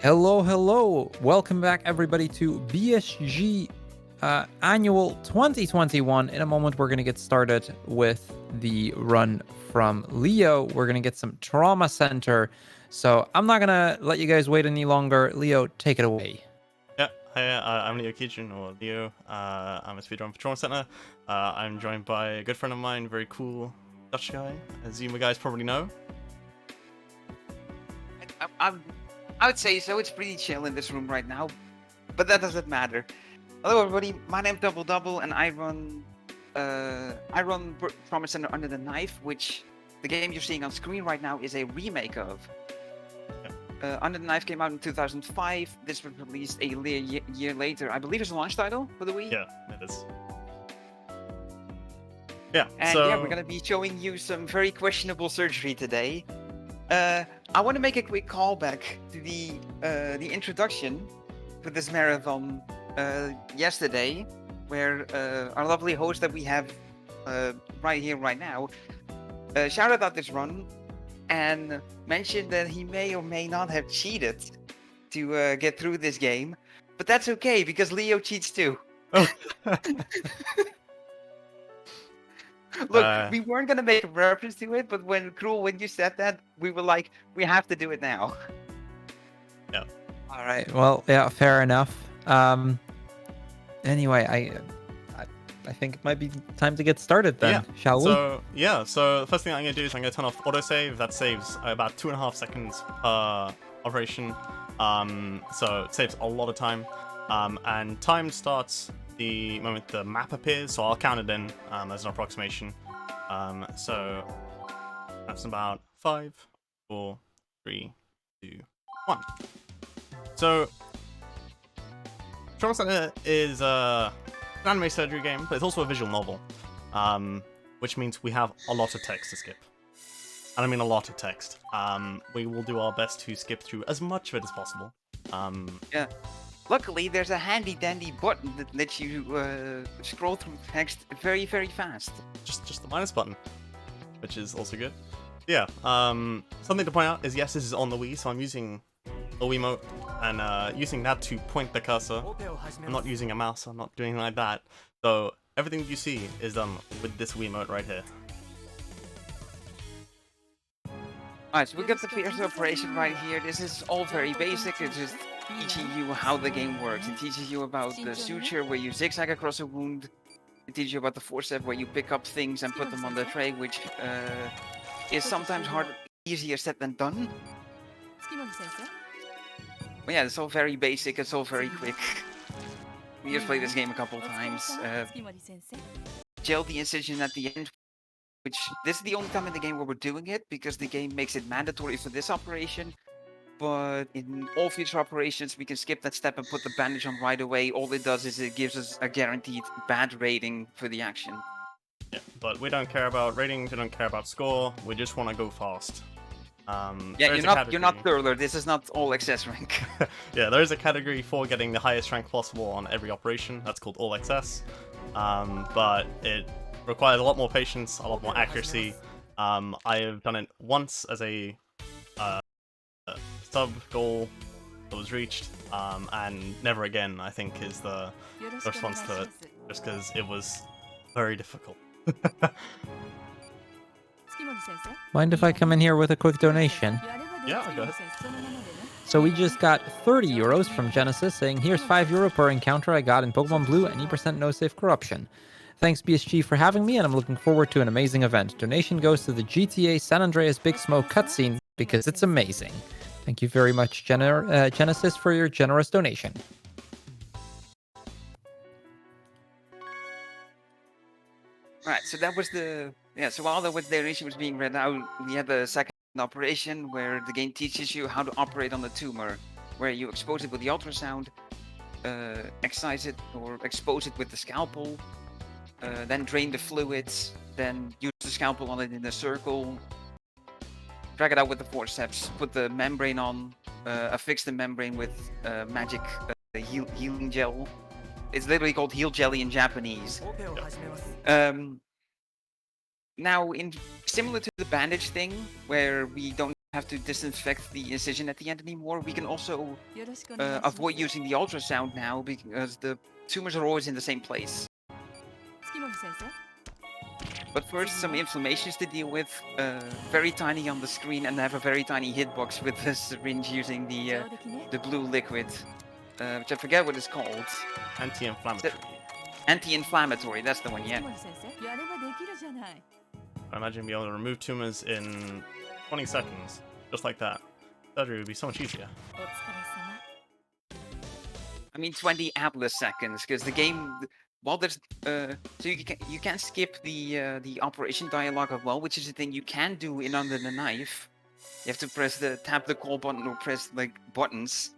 Hello, hello. Welcome back, everybody, to BSG Annual 2021. In a moment, we're going to get started with the run from Leo. We're going to get some Trauma Center. So I'm not going to let you guys wait any longer. Leo, take it away. Yeah, hi, I'm LeoKeidran, or Leo. I'm a speedrunner for Trauma Center. I'm joined by a good friend of mine, very cool Dutch guy, as you guys probably know. I would say so. It's pretty chill in this room right now, but that doesn't matter. Hello, everybody. My name's Double Double, and I run Trauma Center Under the Knife, which the game you're seeing on screen right now is a remake of. Under the Knife came out in 2005. This was released a year later. I believe it's a launch title for the Wii. Yeah, it is. Yeah, and so... yeah, we're gonna be showing you some very questionable surgery today. I want to make a quick callback to the introduction for this marathon yesterday, where our lovely host that we have right here, right now, shouted out this run and mentioned that he may or may not have cheated to get through this game, but that's okay because Leo cheats too. Oh. Look, we weren't gonna make a reference to it, but when you said that, we were like, we have to do it now. Yeah. All right. Well, yeah, fair enough. Anyway, I think it might be time to get started then, shall we? Yeah, so the first thing I'm going to do is I'm going to turn off autosave. That saves about 2.5 seconds per operation. So it saves a lot of time. And time starts the moment the map appears, so I'll count it in as an approximation. So that's about 5, 4, 3, 2, 1. So Trauma Center is an anime surgery game, but it's also a visual novel, which means we have a lot of text to skip. And I mean a lot of text. We will do our best to skip through as much of it as possible. Yeah. Luckily, there's a handy-dandy button that lets you scroll through text very, very fast. Just the minus button, which is also good. Yeah, something to point out is, yes, this is on the Wii, so I'm using a Wiimote and using that to point the cursor. I'm not using a mouse, I'm not doing anything like that. So everything you see is done with this Wiimote right here. Alright, so we got the first operation right here. This is all very basic. It's just teaching you how the game works. It teaches you about the suture, where you zigzag across a wound. It teaches you about the forceps, where you pick up things and put them on the tray, which is sometimes easier said than done. But yeah, it's all very basic. It's all very quick. We just played this game a couple times. Gel the incision at the end, which this is the only time in the game where we're doing it, because the game makes it mandatory for this operation. But in all future operations, we can skip that step and put the bandage on right away. All it does is it gives us a guaranteed bad rating for the action. Yeah, but we don't care about ratings, we don't care about score, we just want to go fast. Yeah, you're not Thriller, this is not all access rank. Yeah, there is a category for getting the highest rank possible on every operation, that's called all access. But it requires a lot more patience, a lot more accuracy. I have done it once as a sub goal that was reached, and never again, I think, is the response to it, just because it was very difficult. Mind if I come in here with a quick donation? Yeah, go ahead. So we just got 30 euros from Genesis saying, here's €5 per encounter I got in Pokemon Blue and 8% no safe corruption. Thanks BSG for having me, and I'm looking forward to an amazing event. Donation goes to the GTA San Andreas Big Smoke cutscene because it's amazing. Thank you very much, Genesis, for your generous donation. Right, so that was so while the donation was being read out, we had the second operation where the game teaches you how to operate on the tumor, where you expose it with the ultrasound, excise it or expose it with the scalpel, then drain the fluids, then use the scalpel on it in a circle, drag it out with the forceps, put the membrane on, affix the membrane with magic healing gel. It's literally called heal jelly in Japanese. Now, similar to the bandage thing, where we don't have to disinfect the incision at the end anymore. We can also avoid using the ultrasound now because the tumors are always in the same place. But first, some inflammations to deal with. Very tiny on the screen, and I have a very tiny hitbox with the syringe using the blue liquid, which I forget what it's called. Anti-inflammatory. Anti-inflammatory, that's the one, yeah. I imagine being able to remove tumors in 20 seconds, just like that. Surgery would be so much easier. I mean 20 Atlas seconds, because the game, well, there's so you can skip the operation dialogue as well, which is a thing you can do in Under the Knife. You have to tap the call button or press like buttons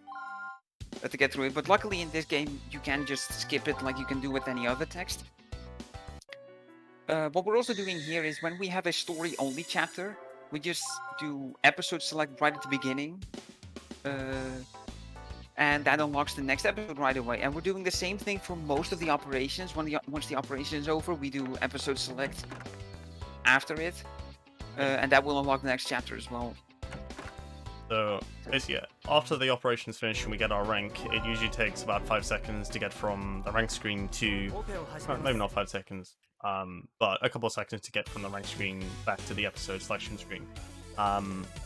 to get through it. But luckily in this game you can just skip it like you can do with any other text. What we're also doing here is when we have a story-only chapter, we just do episode select right at the beginning. And that unlocks the next episode right away. And we're doing the same thing for most of the operations. Once the operation is over, we do episode select after it. And that will unlock the next chapter as well. So, basically, after the operation's finished and we get our rank, it usually takes about 5 seconds to get from the rank screen to... maybe not 5 seconds, but a couple of seconds to get from the rank screen back to the episode selection screen.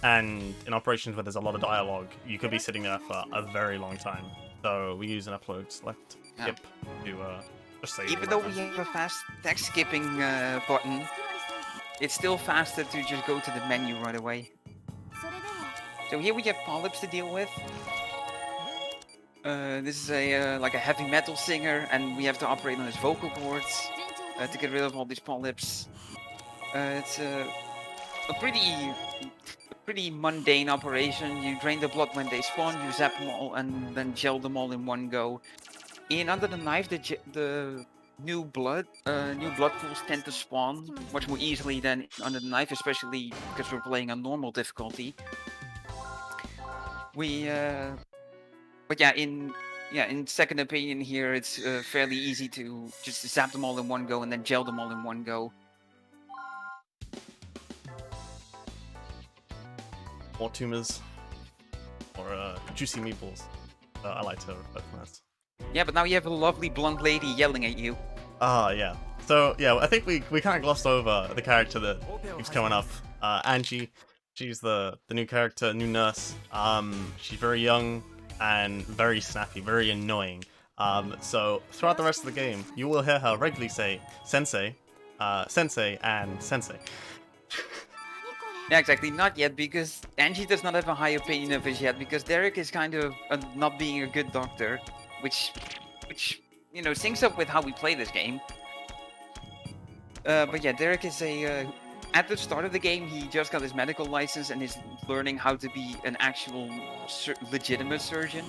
And in operations where there's a lot of dialogue, you could be sitting there for a very long time. So we use an upload select skip to just save. Even though we have a fast text skipping button, it's still faster to just go to the menu right away. So here we have polyps to deal with. This is a like a heavy metal singer, and we have to operate on his vocal cords to get rid of all these polyps. It's a pretty mundane operation. You drain the blood when they spawn, you zap them all, and then gel them all in one go. In Under the Knife, the new blood pools tend to spawn much more easily than Under the Knife, especially because we're playing on normal difficulty. But yeah, in second opinion here, it's fairly easy to just zap them all in one go and then gel them all in one go. More tumors, or juicy meatballs. I like to refer to that. Yeah, but now you have a lovely blonde lady yelling at you. Ah, yeah. So, yeah, I think we kind of glossed over the character that keeps coming up. Angie, she's the new character, new nurse. She's very young and very snappy, very annoying. So, throughout the rest of the game, you will hear her regularly say, Sensei, Sensei, and Sensei. Yeah, exactly. Not yet, because Angie does not have a high opinion of us yet, because Derek is kind of not being a good doctor, which you know syncs up with how we play this game. But yeah, Derek is at the start of the game, he just got his medical license and is learning how to be an actual legitimate surgeon.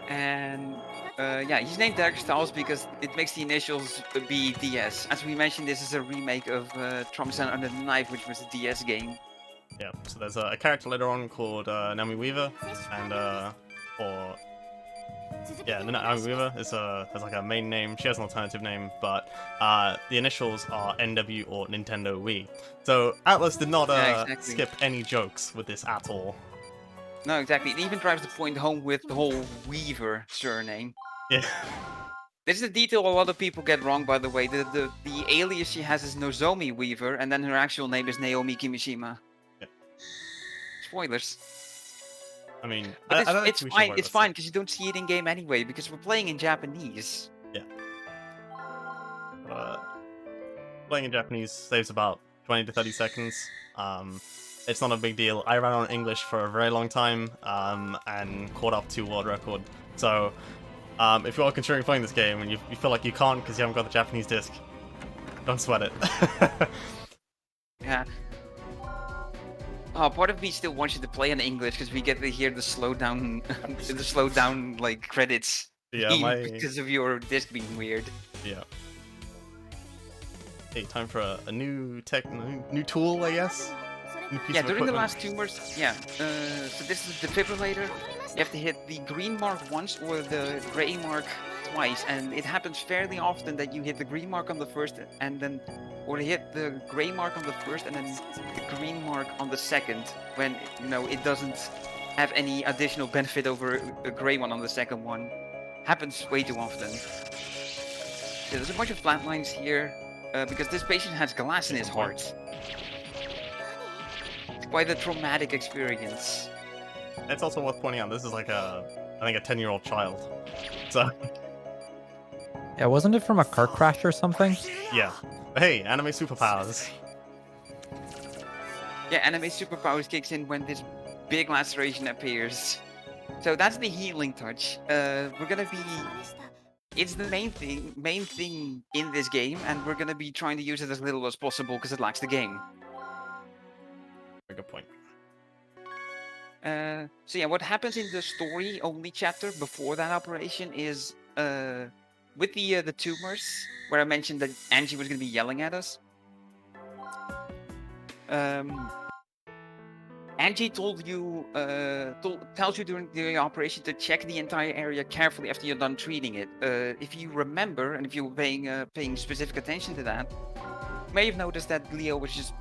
And yeah, he's named Derek Styles because it makes the initials be DS. As we mentioned, this is a remake of Tromsø Under the Knife, which was a DS game. Yeah, so there's a character later on called Naomi Weaver, and Naomi Weaver has like a main name. She has an alternative name, but the initials are NW or Nintendo Wii. So Atlas did not skip any jokes with this at all. No, exactly. It even drives the point home with the whole Weaver surname. Yeah. This is a detail a lot of people get wrong, by the way. The alias she has is Nozomi Weaver, and then her actual name is Naomi Kimishima. Yeah. Spoilers. I mean, it's fine. It's fine because you don't see it in game anyway, because we're playing in Japanese. Yeah. Playing in Japanese saves about 20 to 30 seconds. It's not a big deal. I ran on English for a very long time and caught up to world record. So if you are considering playing this game and you feel like you can't because you haven't got the Japanese disc, don't sweat it. Yeah. Part of me still wants you to play in English because we get to hear the slowdown, like credits. Yeah, because of your disc being weird. Yeah. Hey, time for a new tool, I guess. Yeah, during the last tumors, yeah. So this is the defibrillator. You have to hit the green mark once or the gray mark twice, and it happens fairly often that you hit the green mark on the first, and then, or you hit the gray mark on the first, and then the green mark on the second, when, you know, it doesn't have any additional benefit over a gray one on the second one. Happens way too often. Yeah, there's a bunch of flatlines here, because this patient has glass in his heart. It's quite a traumatic experience. It's also worth pointing out, this is like I think a 10-year-old child. So, Yeah, wasn't it from a car crash or something? yeah. But hey, anime superpowers. Yeah, anime superpowers kicks in when this big laceration appears. So that's the healing touch. We're gonna be... It's the main thing in this game, and we're gonna be trying to use it as little as possible because it lacks the game. Very good point. So yeah, what happens in the story-only chapter before that operation is with the tumors, where I mentioned that Angie was gonna be yelling at us. Angie told you, tells you during the operation to check the entire area carefully after you're done treating it. If you remember, and if you were paying specific attention to that, you may have noticed that Leo was just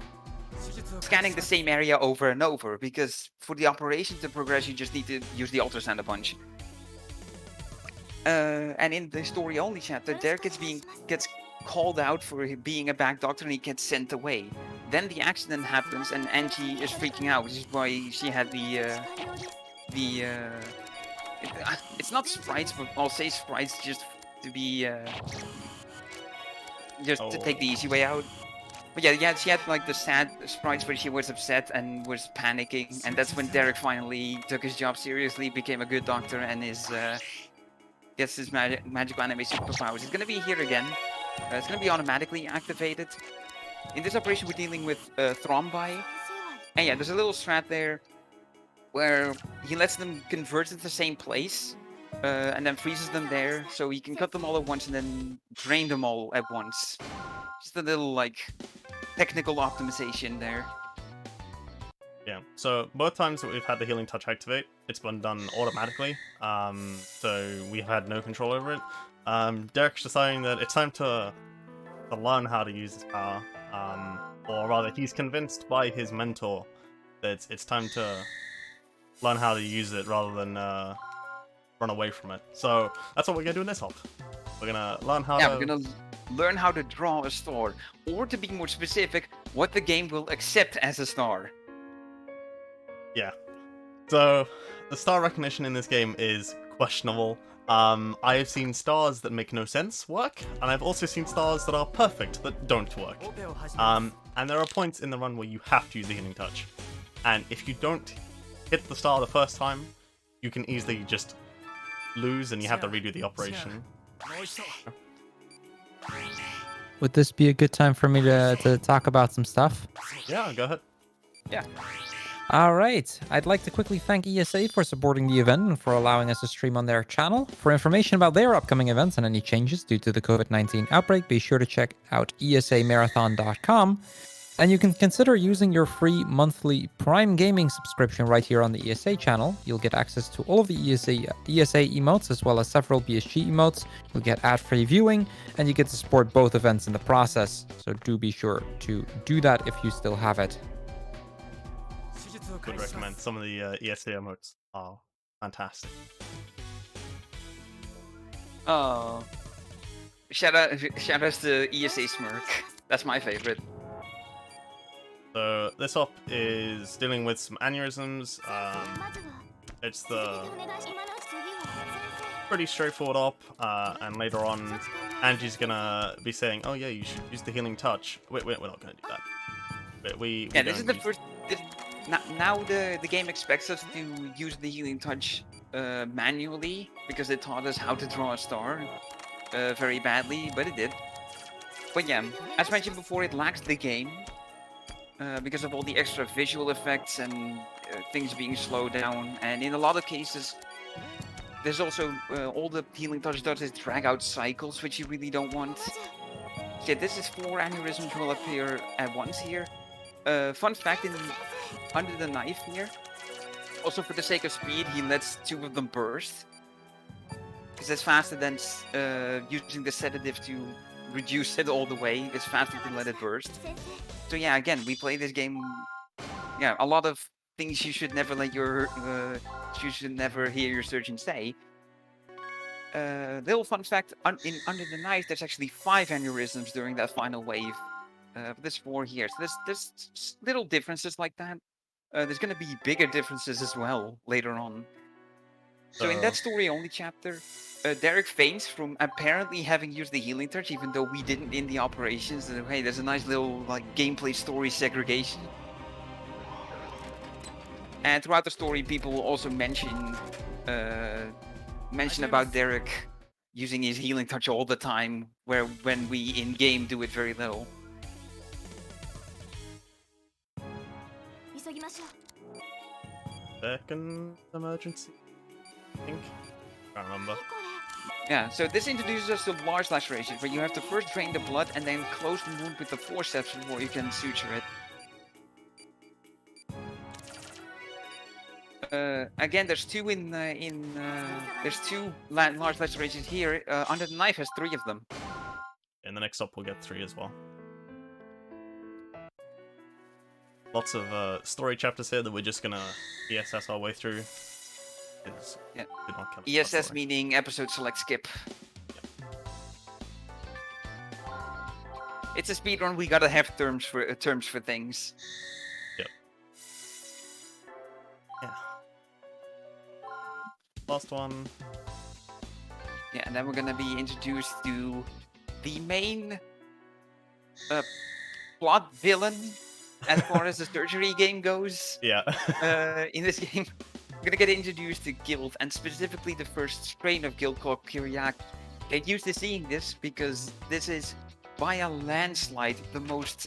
scanning the same area over and over, because for the operation to progress, you just need to use the ultrasound a bunch. And in the story-only chapter, Derek gets called out for being a bad doctor, and he gets sent away. Then the accident happens, and Angie is freaking out, which is why she had it's not sprites, but I'll say sprites just to be to take the easy way out. But yeah, she had like the sad sprites where she was upset and was panicking, and that's when Derek finally took his job seriously, became a good doctor, and gets his magical anime superpowers. It's gonna be here again. It's gonna be automatically activated. In this operation, we're dealing with thrombi, and yeah, there's a little strat there where he lets them converge at the same place, and then freezes them there, so he can cut them all at once and then drain them all at once. Just a little like technical optimization there. Yeah, so both times that we've had the healing touch activate, it's been done automatically, so we've had no control over it. Derek's deciding that it's time to learn how to use this power, or rather he's convinced by his mentor that it's time to learn how to use it rather than run away from it. So that's what we're going to do in this op. We're going to learn how to... Yeah, we're going to learn how to draw a star, or to be more specific, what the game will accept as a star. Yeah. So, the star recognition in this game is questionable. I have seen stars that make no sense work, and I've also seen stars that are perfect that don't work. And there are points in the run where you have to use the healing touch. And if you don't hit the star the first time, you can easily just lose and you have to redo the operation. Would this be a good time for me to talk about some stuff? Yeah, go ahead. Yeah. All right. I'd like to quickly thank ESA for supporting the event and for allowing us to stream on their channel. For information about their upcoming events and any changes due to the COVID-19 outbreak, be sure to check out esamarathon.com. And you can consider using your free monthly Prime Gaming subscription right here on the ESA channel. You'll get access to all of the ESA emotes, as well as several BSG emotes. You'll get ad-free viewing, and you get to support both events in the process. So do be sure to do that if you still have it. Would recommend. Some of the ESA emotes are fantastic. Oh, shout out to ESA Smirk. That's my favorite. So this op is dealing with some aneurysms. It's the pretty straightforward op, and later on, Angie's gonna be saying, "Oh yeah, you should use the healing touch." Wait, we're not gonna do that. But yeah, this is the first. Now the game expects us to use the healing touch manually, because it taught us how to draw a star very badly, but it did. But yeah, as mentioned before, it lacks the game because of all the extra visual effects and things being slowed down. And in a lot of cases, there's also all the healing touch does is drag out cycles, which you really don't want. Yeah, this is 4 aneurysms will appear at once here. Fun fact, under the knife here, also for the sake of speed, he lets 2 of them burst. because it's faster than using the sedative to reduce it all the way. It's faster to let it burst. So yeah, again, we play this game. Yeah, a lot of things you should never let your you should never hear your surgeon say. Little fun fact: under the knife, there's actually 5 aneurysms during that final wave. But there's 4 here. So there's little differences like that. There's going to be bigger differences as well later on. So in that story-only chapter, Derek faints from apparently having used the healing touch, even though we didn't in the operations. And hey, there's a nice little like gameplay story segregation. And throughout the story, people will also mention about Derek using his healing touch all the time, when we in game do it very little. Second emergency, I think. Can't remember. Yeah, so this introduces us to large lacerations, where you have to first drain the blood and then close the wound with the forceps before you can suture it. Again, there's 2 there's 2 large lacerations here. Under the knife has 3 of them. In the next up, we'll get 3 as well. Lots of story chapters here that we're just gonna ESS our way through. Yeah. ESS meaning episode select skip. Yep. It's a speedrun. We gotta have terms for things. Yep. Yeah. Last one. Yeah, and then we're gonna be introduced to the main plot villain as far as the surgery game goes. Yeah. In this game, we're gonna get introduced to Guild, and specifically the first strain of Guild called Kyriaki. Get used to seeing this, because this is by a landslide the most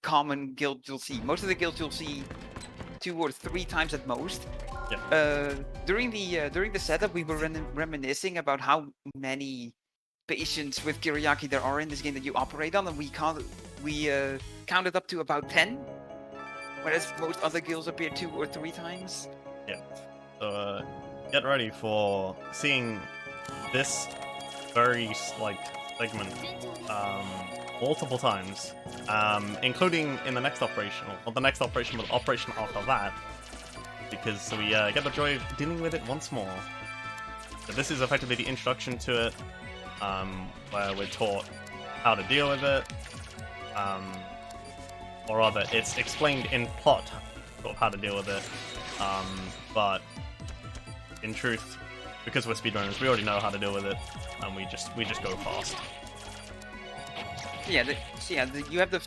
common guild you'll see. Most of the guilds you'll see 2 or 3 times at most. Yeah. During the setup, we were reminiscing about how many patients with Kyriaki there are in this game that you operate on, and we counted up to about 10, whereas most other guilds appear 2 or 3 times. Yeah. So get ready for seeing this very segment multiple times, including in the next operation, or the next operation, but operation after that, because we get the joy of dealing with it once more. So this is effectively the introduction to it, where we're taught how to deal with it, or rather, it's explained in plot sort of how to deal with it, but in truth, because we're speedrunners, we already know how to deal with it, and we just go fast. Yeah, you have the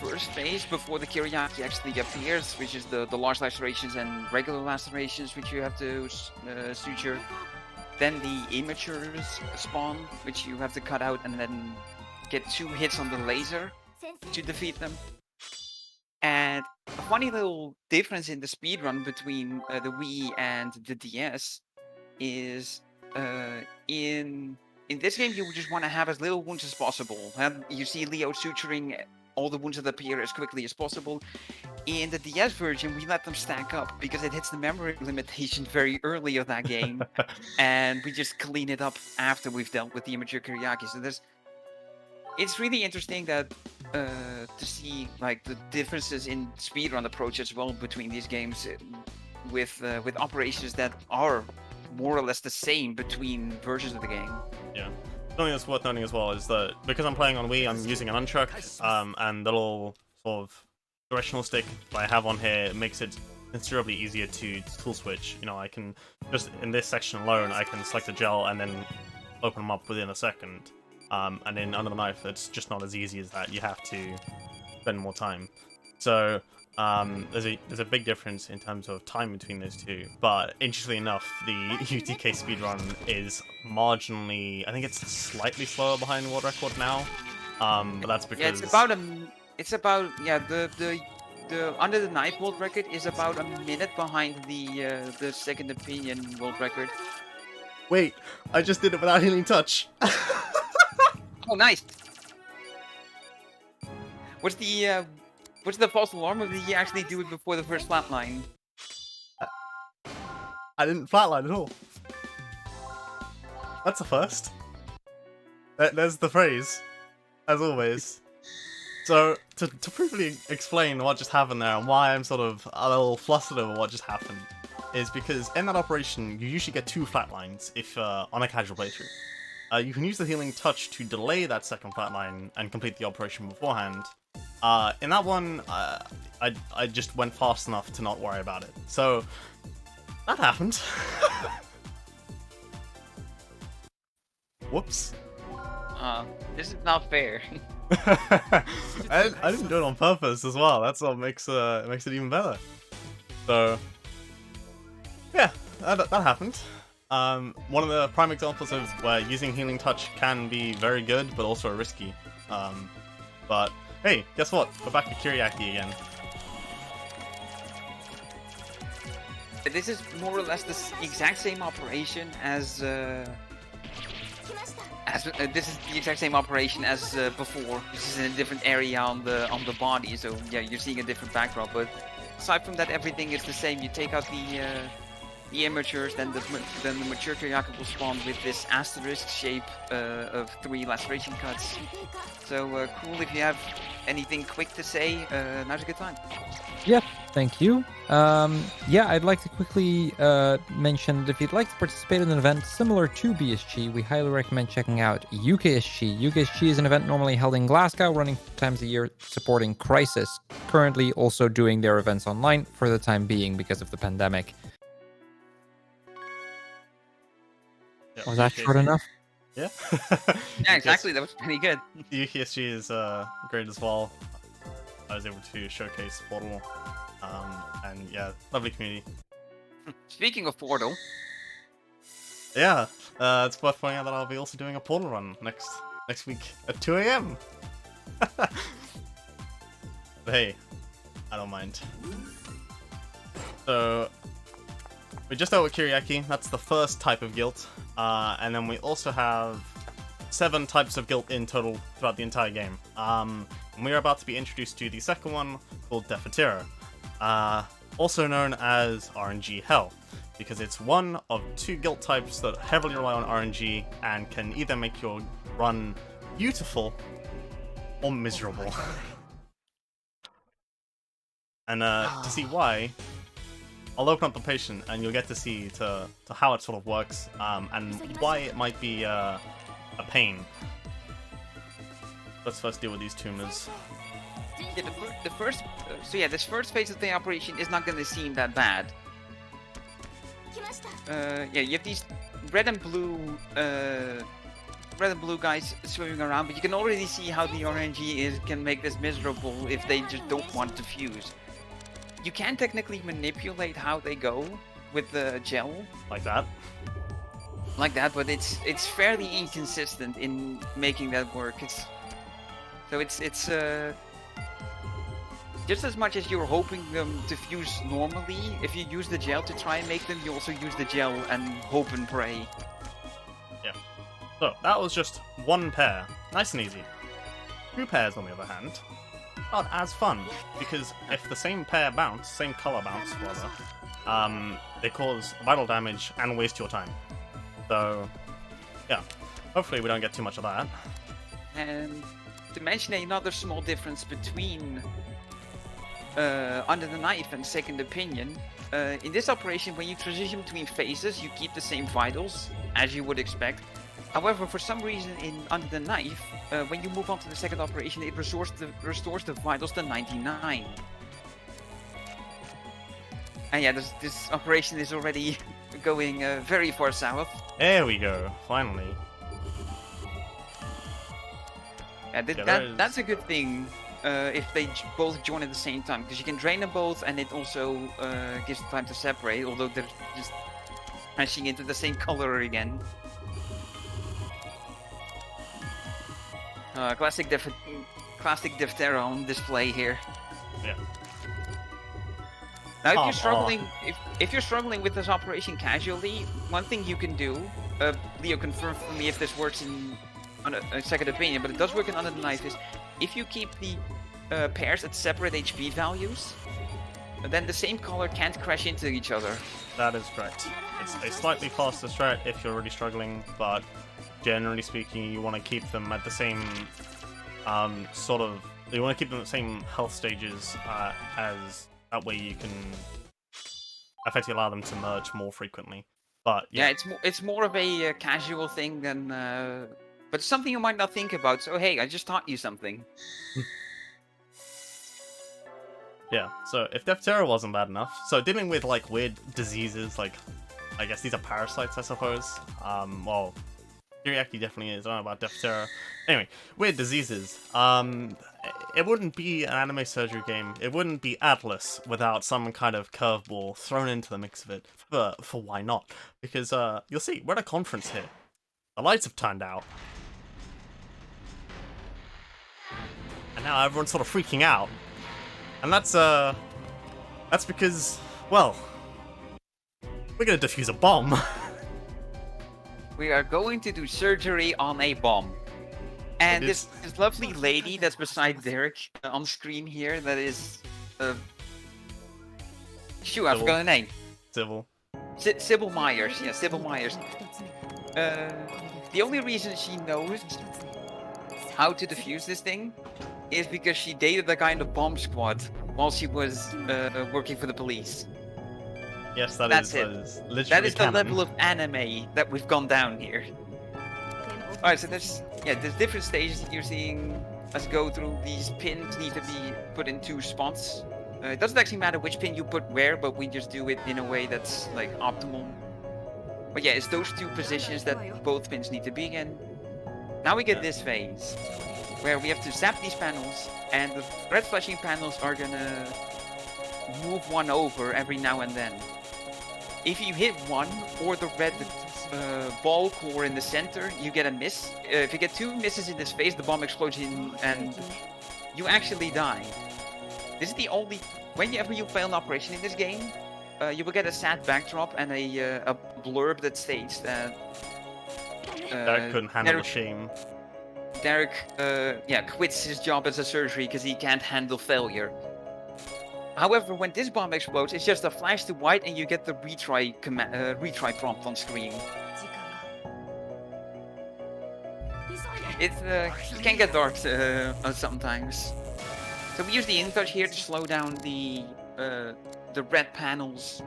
first phase before the Kyriaki actually appears, which is the large lacerations and regular lacerations, which you have to suture. Then the immatures spawn, which you have to cut out and then get 2 hits on the laser to defeat them. And a funny little difference in the speedrun between the Wii and the DS is in this game you just want to have as little wounds as possible. You see Leo suturing all the wounds that appear as quickly as possible. In the DS version, we let them stack up because it hits the memory limitation very early of that game, and we just clean it up after we've dealt with the immature Kyriaki. So it's really interesting that to see like the differences in speedrun approach as well between these games, with operations that are more or less the same between versions of the game. Yeah. Something that's worth noting as well is that because I'm playing on Wii, I'm using an unchuck, and the little sort of directional stick that I have on here makes it considerably easier to tool switch. You know, I can just, in this section alone, I can select a gel and then open them up within a second. And then under the knife, it's just not as easy as that. You have to spend more time. So there's a big difference in terms of time between those two. But interestingly enough, the UTK speedrun is marginally, I think it's slightly slower behind world record now. But that's because the under the knife world record is about a minute behind the second opinion world record. Wait, I just did it without healing touch. Oh, nice. What's the false alarm, or did you actually do it before the first flatline? I didn't flatline at all. That's a first. There's the phrase, as always. So, to briefly explain what just happened there and why I'm sort of a little flustered over what just happened, is because in that operation, you usually get 2 flatlines if on a casual playthrough. You can use the healing touch to delay that second flatline and complete the operation beforehand. In that one, I just went fast enough to not worry about it. So, that happened. Whoops. This is not fair. I didn't do it on purpose as well. That's what makes it even better. So, yeah, that happened. One of the prime examples of where using healing touch can be very good, but also risky. But hey, guess what? We're back to Kyriaki again. This is more or less the exact same operation as this is the exact same operation as before. This is in a different area on the body, so yeah, you're seeing a different backdrop. But aside from that, everything is the same. You take out the immatures, then the mature Kyriaki will spawn with this asterisk shape of 3 laceration cuts. So cool. If you have anything quick to say, now's a good time. Yeah, thank you. Yeah, I'd like to quickly mention that if you'd like to participate in an event similar to BSG, we highly recommend checking out UKSG. UKSG is an event normally held in Glasgow, running 4 times a year, supporting Crisis. Currently also doing their events online for the time being because of the pandemic. Yep, Was that UKSG. short enough? Yeah. Yeah, exactly. That was pretty good. UKSG is great as well. I was able to showcase Portal, and yeah, lovely community. Speaking of Portal, Yeah, it's worth pointing out that I'll be also doing a Portal run next week at 2 AM. But hey, I don't mind. So we just dealt with Kyriaki. That's the first type of guilt, and then we also have 7 types of guilt in total throughout the entire game. And we are about to be introduced to the second one, called Defatira, also known as RNG Hell, because it's one of 2 guilt types that heavily rely on RNG and can either make your run beautiful or miserable. And to see why, I'll open up the patient and you'll get to see to how it sort of works, and why it might be a pain. Let's first deal with these tumors. yeah, the first, so yeah, this first phase of the operation is not going to seem that bad. Yeah, you have these red and blue guys swimming around, but you can already see how the RNG can make this miserable if they just don't want to fuse. You can technically manipulate how they go with the gel, Like that. but it's fairly inconsistent in making that work. It's just as much as you're hoping them to fuse normally. If you use the gel to try and make them, you also use the gel and hope and pray. Yeah. So that was just 1 pair, nice and easy. 2 pairs, on the other hand, not as fun, because if the same pair bounce, same color bounce rather, they cause vital damage and waste your time. So yeah, hopefully we don't get too much of that. And to mention another small difference between Under the Knife and Second Opinion, in this operation, when you transition between phases, you keep the same vitals, as you would expect. However, for some reason in Under the Knife, when you move on to the second operation, it restores the vitals to 99. And yeah, this operation is already going very far south. There we go, finally. Yeah, that's a good thing if they both join at the same time, because you can drain them both and it also gives them time to separate, although they're just crashing into the same color again. Classic Deftera on display here. Yeah. Now, if you're struggling with this operation casually, one thing you can do, Leo, confirm for me if this works in Second Opinion, but it does work in Under the Knife, is if you keep the pairs at separate HP values, then the same color can't crash into each other. That is correct. It's a slightly faster strat if you're really struggling, but generally speaking, you want to keep them at the same you want to keep them at the same health stages as that way you can effectively allow them to merge more frequently. But yeah, it's more of a casual thing than, but something you might not think about. So hey, I just taught you something. yeah. So if Dephthera wasn't bad enough, so dealing with like weird diseases, like I guess these are parasites, I suppose. Well, Kiriaki definitely is. I don't know about Dephthera. Anyway, weird diseases. It wouldn't be an anime surgery game. It wouldn't be Atlas without some kind of curveball thrown into the mix of it. For why not? Because you'll see, we're at a conference here. The lights have turned out. And now everyone's sort of freaking out. And that's because, well, we're gonna defuse a bomb. We are going to do surgery on a bomb. And this lovely lady that's beside Derek on screen here, that is... shoot, I forgot her name. Civil. Sybil Myers, yeah, Sybil Myers. The only reason she knows how to defuse this thing is because she dated the guy in the bomb squad while she was working for the police. Yes, That's that it. is literally That is the canon. level of anime that we've gone down here. Alright, so there's different stages that you're seeing us go through. These pins need to be put in 2 spots. It doesn't actually matter which pin you put where, but we just do it in a way that's like optimal. But yeah, it's those 2 positions that both pins need to be in. Now we get this phase, where we have to zap these panels, and the red flashing panels are gonna move one over every now and then. If you hit one, or the red ball core in the center, you get a miss. If you get 2 misses in this phase, the bomb explodes in, and you actually die. This is the only... Whenever you fail an operation in this game, you will get a sad backdrop and a blurb that states that... Derek couldn't handle the shame. Derek, quits his job as a surgery because he can't handle failure. However, when this bomb explodes, it's just a flash to white and you get the retry prompt on screen. It can get dark sometimes. So we use the in-touch here to slow down the red panels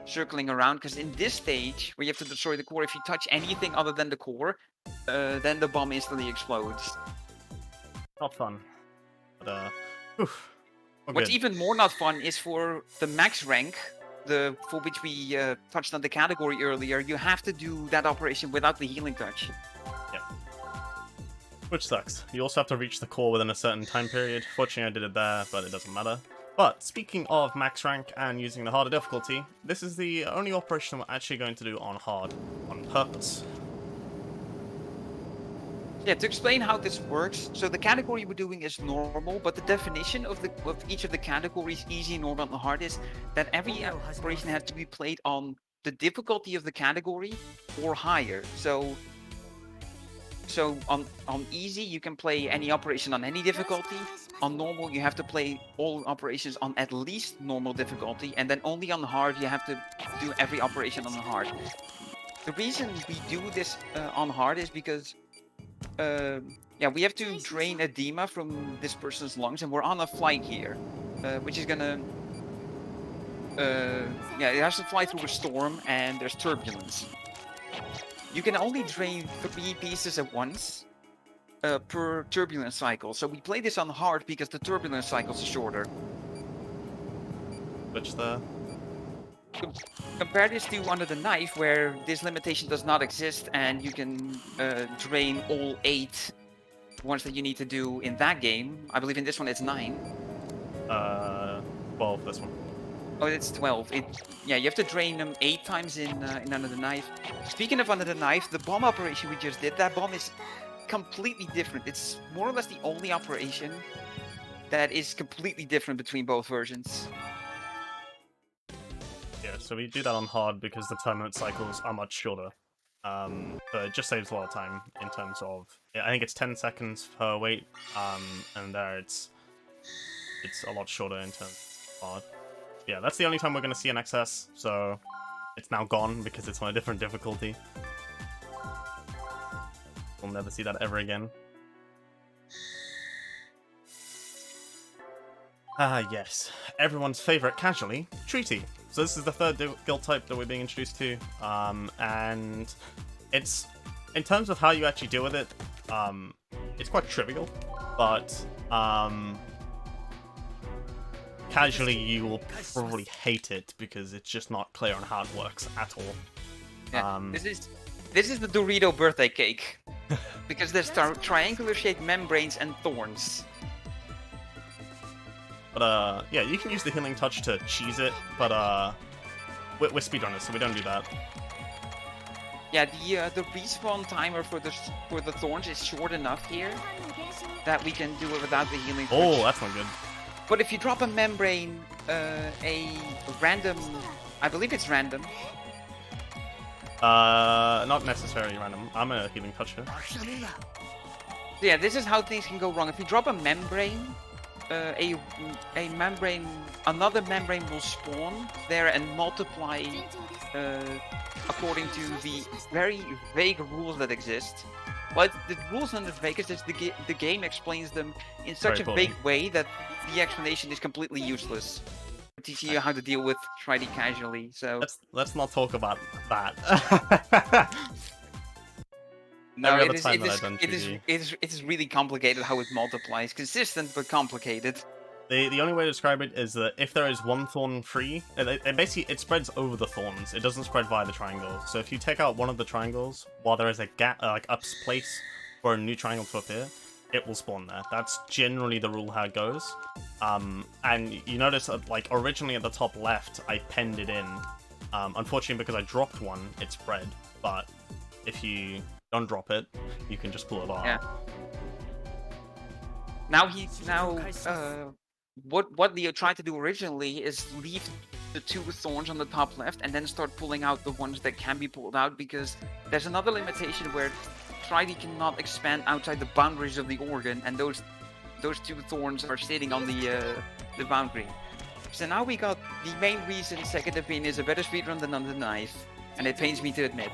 circling around, because in this stage, where you have to destroy the core, if you touch anything other than the core, then the bomb instantly explodes. Not fun. But, oof. What's even more not fun is for the max rank, for which we touched on the category earlier, you have to do that operation without the healing touch. Yeah. Which sucks. You also have to reach the core within a certain time period. Fortunately, I did it there, but it doesn't matter. But speaking of max rank and using the harder difficulty, this is the only operation we're actually going to do on hard, on purpose. Yeah, to explain how this works, so the category we're doing is normal, but the definition of each of the categories, easy, normal, and hard, is that every operation has to be played on the difficulty of the category or higher. So on easy, you can play any operation on any difficulty. On normal, you have to play all operations on at least normal difficulty, and then only on hard, you have to do every operation on the hard. The reason we do this on hard is because we have to drain edema from this person's lungs, and we're on a flight here, which is gonna... it has to fly through a storm, and there's turbulence. You can only drain 3 pieces at once per turbulence cycle, so we play this on hard because the turbulence cycles are shorter. Which the... Compare this to Under the Knife, where this limitation does not exist, and you can drain all 8 ones that you need to do in that game. I believe in this one it's 9. 12, this one. Oh, it's 12. You have to drain them 8 times in Under the Knife. Speaking of Under the Knife, the bomb operation we just did, that bomb is completely different. It's more or less the only operation that is completely different between both versions. Yeah, so we do that on hard because the tournament cycles are much shorter. But it just saves a lot of time in terms of... I think it's 10 seconds per wait, and there it's a lot shorter in terms of hard. Yeah, that's the only time we're going to see an excess, so it's now gone because it's on a different difficulty. We'll never see that ever again. Ah, yes. Everyone's favorite casually, Treaty. So this is the third guild type that we're being introduced to, and it's, in terms of how you actually deal with it, it's quite trivial, but casually you will probably hate it because it's just not clear on how it works at all. Yeah, this is the Dorito birthday cake, because there's triangular-shaped membranes and thorns. But yeah, you can use the healing touch to cheese it, but we're speedrunners, so we don't do that. Yeah, the respawn timer for the thorns is short enough here that we can do it without the healing touch. Oh, that's not good. But if you drop a membrane, a random, I believe it's random. Not necessarily random. I'm a healing touch here. Yeah, this is how things can go wrong. If you drop a membrane, another membrane will spawn there and multiply according to the very vague rules that exist. But the rules are not vague, it's just the game explains them in such a vague way that the explanation is completely useless. Teaching you how to deal with Shiny casually, so... Let's not talk about that. No, it is really complicated how it multiplies. Consistent, but complicated. The only way to describe it is that if there is one thorn free, it spreads over the thorns. It doesn't spread via the triangle. So if you take out one of the triangles while there is a gap, like a place for a new triangle to appear, it will spawn there. That's generally the rule how it goes. And you notice, like originally at the top left, I penned it in. Unfortunately, because I dropped one, it spread. But if you don't drop it, you can just pull it off. Yeah. Now what Leo tried to do originally is leave the two thorns on the top left and then start pulling out the ones that can be pulled out, because there's another limitation where Tridey cannot expand outside the boundaries of the organ, and those two thorns are sitting on the boundary. So now we got the main reason second opinion is a better speedrun than Under the Knife, and it pains me to admit.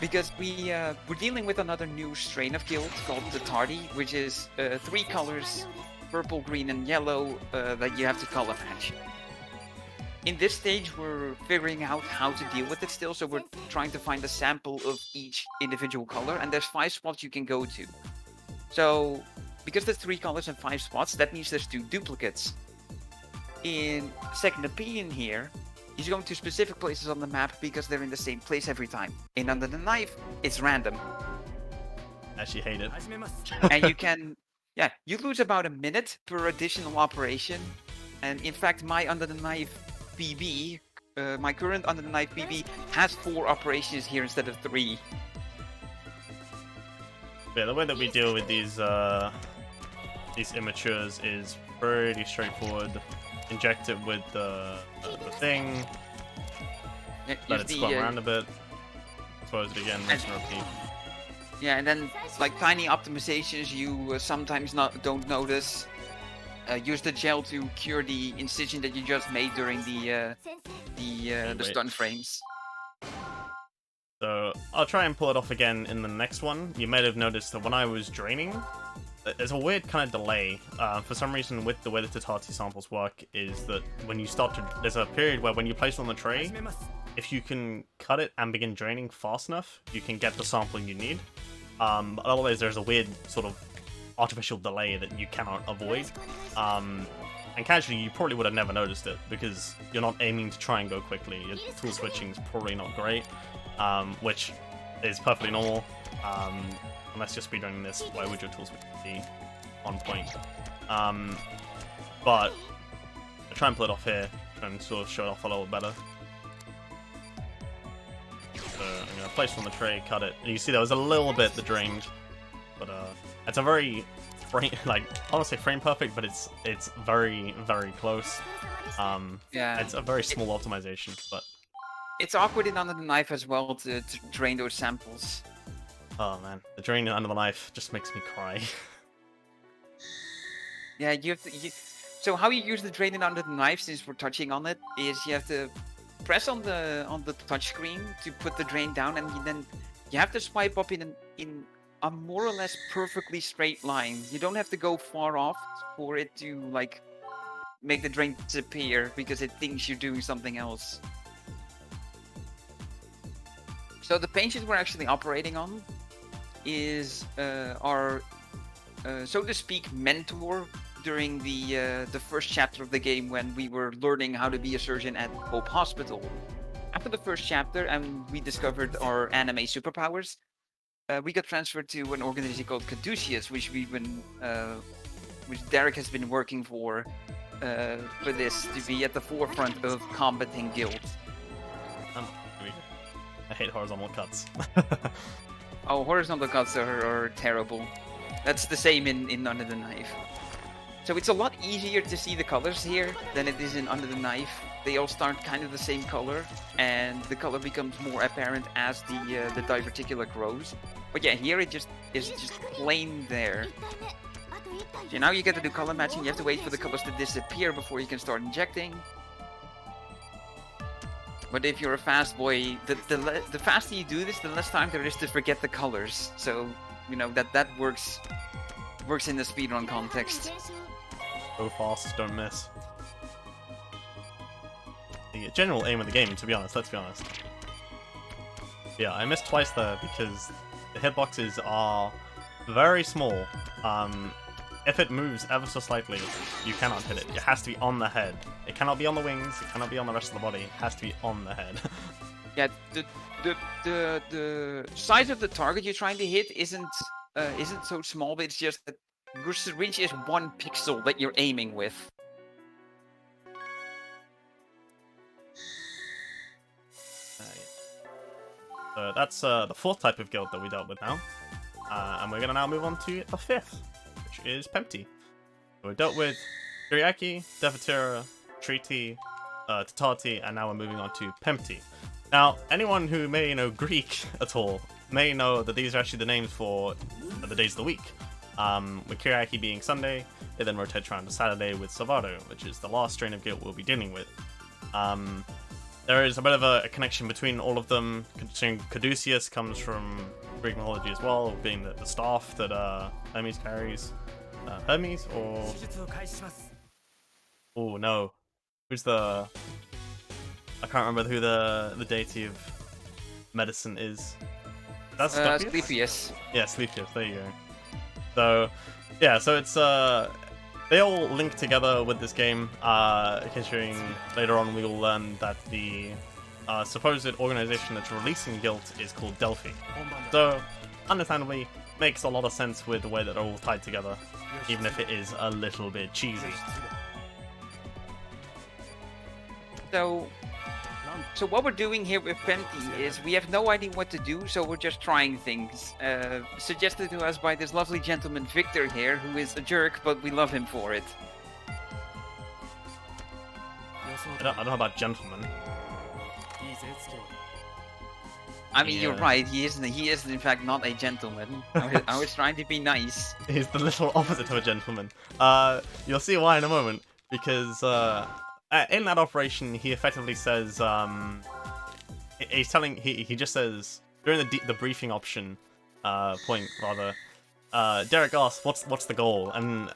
Because we're dealing with another new strain of guild called the Tardy, which is 3 colors, purple, green, and yellow, that you have to color match. In this stage, we're figuring out how to deal with it still, so we're trying to find a sample of each individual color, and there's 5 spots you can go to. So, because there's 3 colors and 5 spots, that means there's 2 duplicates. In second opinion here, he's going to specific places on the map because they're in the same place every time. In Under the Knife, it's random. I actually hate it. And you can, yeah, you lose about a minute per additional operation. And in fact, my Under the Knife PB, my current Under the Knife PB has 4 operations here instead of 3. Yeah, the way that we deal with these immatures is pretty straightforward. Inject it with the thing, Yeah, let it squat around a bit, close it again, rinse and repeat. Yeah, and then like tiny optimizations you sometimes don't notice. Use the gel to cure the incision that you just made during the stun frames. So I'll try and pull it off again in the next one. You might have noticed that when I was draining, there's a weird kind of delay. For some reason, with the way the Tatati samples work, is that when you start to... There's a period where when you place it on the tray, if you can cut it and begin draining fast enough, you can get the sampling you need. But otherwise, there's a weird sort of artificial delay that you cannot avoid. And casually, you probably would have never noticed it, because you're not aiming to try and go quickly. Your tool switching is probably not great, which is perfectly normal. Unless you're speedrunning this, why would your tool switch be on point? But I'll try and pull it off here, try and sort of show it off a little better. So I'm going to place it on the tray, cut it. And you see there was a little bit that drained, but it's a very frame, like, I don't want to say frame perfect, but it's very, very close. Yeah. It's a very small optimization, but... It's awkward in Under the Knife as well to drain those samples. Oh man, the drain Under the Knife just makes me cry. Yeah, So how you use the drain and under the knife, since we're touching on it, is you have to press on the touch screen to put the drain down, and then you have to swipe up in a more or less perfectly straight line. You don't have to go far off for it to like make the drain disappear because it thinks you're doing something else. So the pages we're actually operating on is our, so to speak, mentor during the first chapter of the game when we were learning how to be a surgeon at Hope Hospital. After the first chapter and we discovered our anime superpowers, we got transferred to an organization called Caduceus, which Derek has been working for this to be at the forefront of combating guilds. I hate horizontal cuts. Oh, horizontal cuts are terrible. That's the same in Under the Knife. So it's a lot easier to see the colors here than it is in Under the Knife. They all start kind of the same color, and the color becomes more apparent as the diverticula grows. But yeah, here it is just plain there. So now you get to do color matching. You have to wait for the colors to disappear before you can start injecting. But if you're a fast boy, the faster you do this, the less time there is to forget the colors. So you know that works in the speedrun context. Go fast, don't miss. The general aim of the game, to be honest, let's be honest. Yeah, I missed twice there because the hitboxes are very small. If it moves ever so slightly, you cannot hit it. It has to be on the head. It cannot be on the wings, it cannot be on the rest of the body, it has to be on the head. Yeah, the size of the target you're trying to hit isn't so small, but it's just that reach is 1 pixel that you're aiming with. So that's the 4th type of guild that we dealt with now. And we're gonna now move on to the 5th, which is Pempti. So we dealt with Kuriaki, Devatira, Treaty, Tatati, and now we're moving on to Pempti. Now, anyone who may know Greek at all may know that these are actually the names for the days of the week. With Kuriaki being Sunday, it then rotates around to Saturday with Savado, which is the last strain of guild we'll be dealing with. There is a bit of a connection between all of them, considering Caduceus comes from Greek mythology as well, being the staff that Hermes carries. Hermes or... Oh no. Who's the... I can't remember who the deity of medicine is. That's Sleepius. Yeah, Sleepius, there you go. So, yeah, so it's... They all link together with this game, considering later on we will learn that the supposed organization that's releasing Guild is called Delphi. So, understandably, makes a lot of sense with the way that they're all tied together, even if it is a little bit cheesy. So what we're doing here with Pempti is we have no idea what to do, so we're just trying things. Suggested to us by this lovely gentleman Victor here, who is a jerk, but we love him for it. I don't know about gentleman. I mean, you're right, he is in fact not a gentleman. I was trying to be nice. He's the little opposite of a gentleman. You'll see why in a moment, because in that operation, he effectively says, he just says, during the briefing option point, rather, Derek asks, what's the goal? And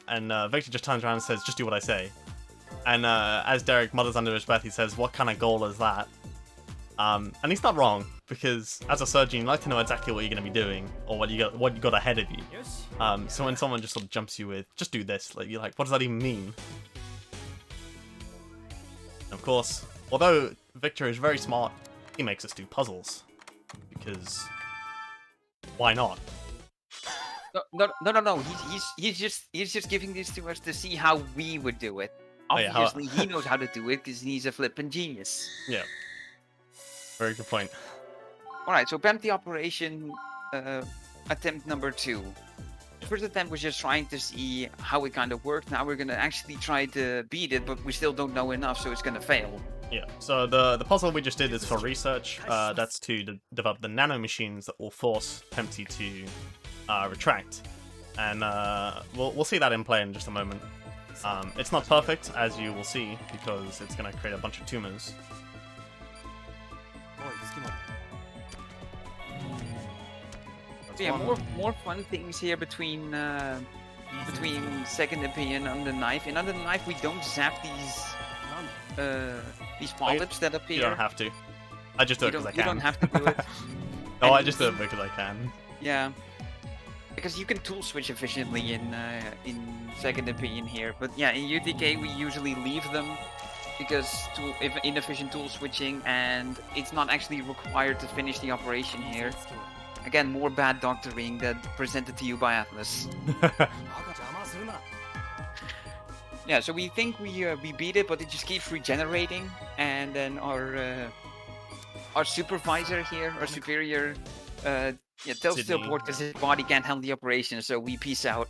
Victor just turns around and says, just do what I say. And as Derek mutters under his breath, he says, what kind of goal is that? And he's not wrong, because as a surgeon, you like to know exactly what you're going to be doing, or what you got ahead of you. So when someone just sort of jumps you with, just do this, like, you're like, what does that even mean? Of course, although Victor is very smart, he makes us do puzzles. Because why not? No. He's just giving this to us to see how we would do it. Obviously, he knows how to do it because he's a flippin' genius. Yeah. Very good point. Alright, so Pempti operation attempt number 2. The first attempt was just trying to see how it kind of worked. Now we're going to actually try to beat it, but we still don't know enough, so it's going to fail. Yeah, so the puzzle we just did is for research. That's to develop the nanomachines that will force Pempti to retract. And we'll see that in play in just a moment. It's not perfect, as you will see, because it's going to create a bunch of tumors. That's Yeah, one. more fun things here between second opinion on the knife. And on the knife, we don't zap these polyps that appear. You don't have to. I just do it because I can. You don't have to do it. No, I just do it because I can. Yeah, because you can tool switch efficiently in second opinion here. But yeah, in UTK we usually leave them because inefficient tool switching, and it's not actually required to finish the operation here. Again, more bad doctoring that presented to you by Atlas. Yeah, so we think we beat it, but it just keeps regenerating, and then our supervisor here, our superior, tells to abort because his body can't handle the operation, so we peace out.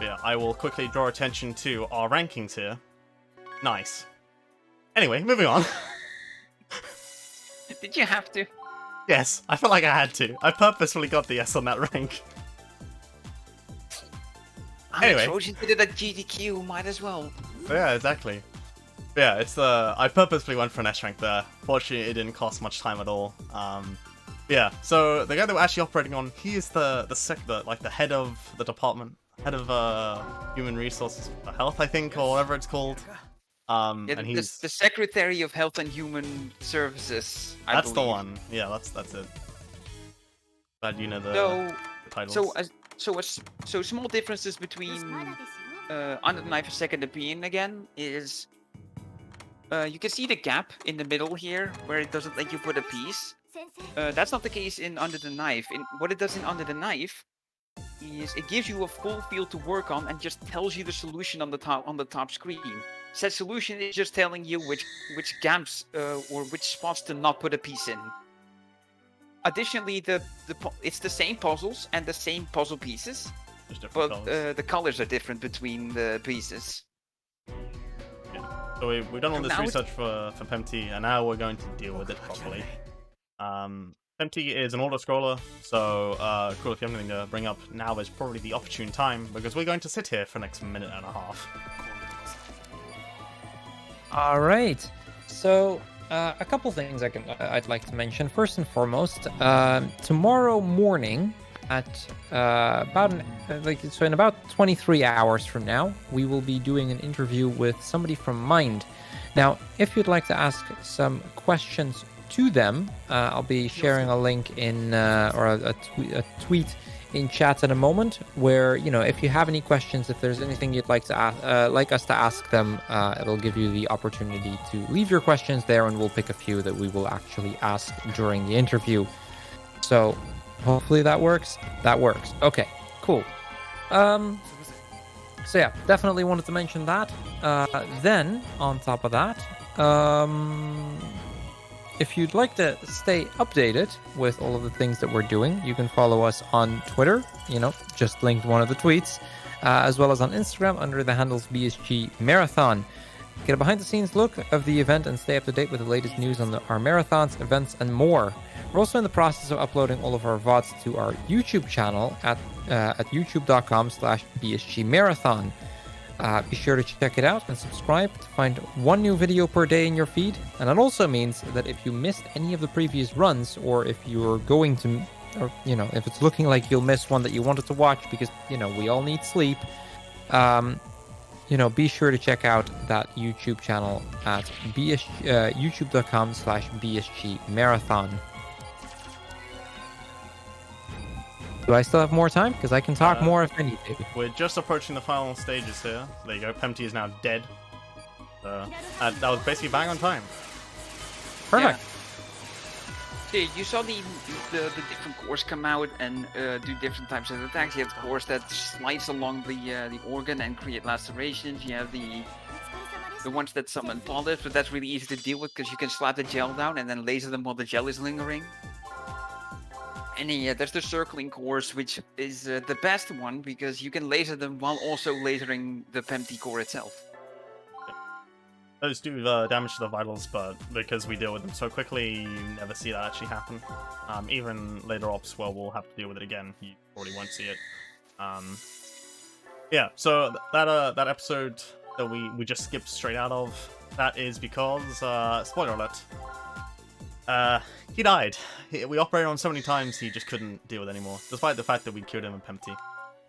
Yeah, I will quickly draw attention to our rankings here. Nice. Anyway, moving on. Did you have to? Yes, I felt like I had to. I purposefully got the S on that rank. Anyway. Trojan did it at GDQ, might as well. Yeah, exactly. Yeah, it's I purposefully went for an S rank there. Fortunately, it didn't cost much time at all. Yeah, so the guy that we're actually operating on, he is the head of the department, head of human resources, health, I think, or whatever it's called. Yeah, and he's the Secretary of Health and Human Services. That's the one. Yeah, that's it. Glad you know the titles. So small differences between Under the Knife and Second Opinion again is you can see the gap in the middle here where it doesn't let you put a piece. That's not the case in Under the Knife. What it does in Under the Knife is it gives you a full field to work on and just tells you the solution on the top screen. Said solution is just telling you which gaps or which spots to not put a piece in. Additionally, it's the same puzzles and the same puzzle pieces, but the colors are different between the pieces. Yeah. So we've done all this research for PEMT, and now we're going to deal with it properly. PEMT is an auto-scroller, so cool, if you have anything to bring up, now is probably the opportune time, because we're going to sit here for the next minute and a half. All right. So a couple things I'd like to mention. First and foremost, tomorrow morning at in about 23 hours from now, we will be doing an interview with somebody from Mind. Now, if you'd like to ask some questions to them, I'll be sharing a link in or a tweet in chat in a moment, where, you know, if you have any questions, if there's anything you'd like to like us to ask them, it'll give you the opportunity to leave your questions there, and we'll pick a few that we will actually ask during the interview. So hopefully that works. That works. Okay, cool. So yeah, definitely wanted to mention that. Then on top of that, if you'd like to stay updated with all of the things that we're doing, you can follow us on Twitter, just linked one of the tweets, as well as on Instagram under the handles BSG Marathon. Get a behind-the-scenes look of the event and stay up to date with the latest news on our marathons, events, and more. We're also in the process of uploading all of our VODs to our YouTube channel at youtube.com/BSG Marathon. Be sure to check it out and subscribe to find one new video per day in your feed. And it also means that if you missed any of the previous runs, or if you're going to, or if it's looking like you'll miss one that you wanted to watch because we all need sleep, be sure to check out that YouTube channel at youtube.com/BSG Marathon. Do I still have more time? Because I can talk more if I need to. We're just approaching the final stages here. There you go. PEMT is now dead. That was basically bang on time. Perfect. Yeah. You saw the different cores come out and do different types of attacks. You have the cores that slice along the organ and create lacerations. You have the ones that summon polyps, but that's really easy to deal with because you can slap the gel down and then laser them while the gel is lingering. And then, there's the circling cores, which is the best one because you can laser them while also lasering the PEMT core itself. Those do damage to the vitals, but because we deal with them so quickly, you never see that actually happen. Even later ops, well, we'll have to deal with it again. You probably won't see it. Yeah, so that episode that we just skipped straight out of, that is because spoiler alert. He died. We operated on so many times he just couldn't deal with it anymore, despite the fact that we cured him in Pempty.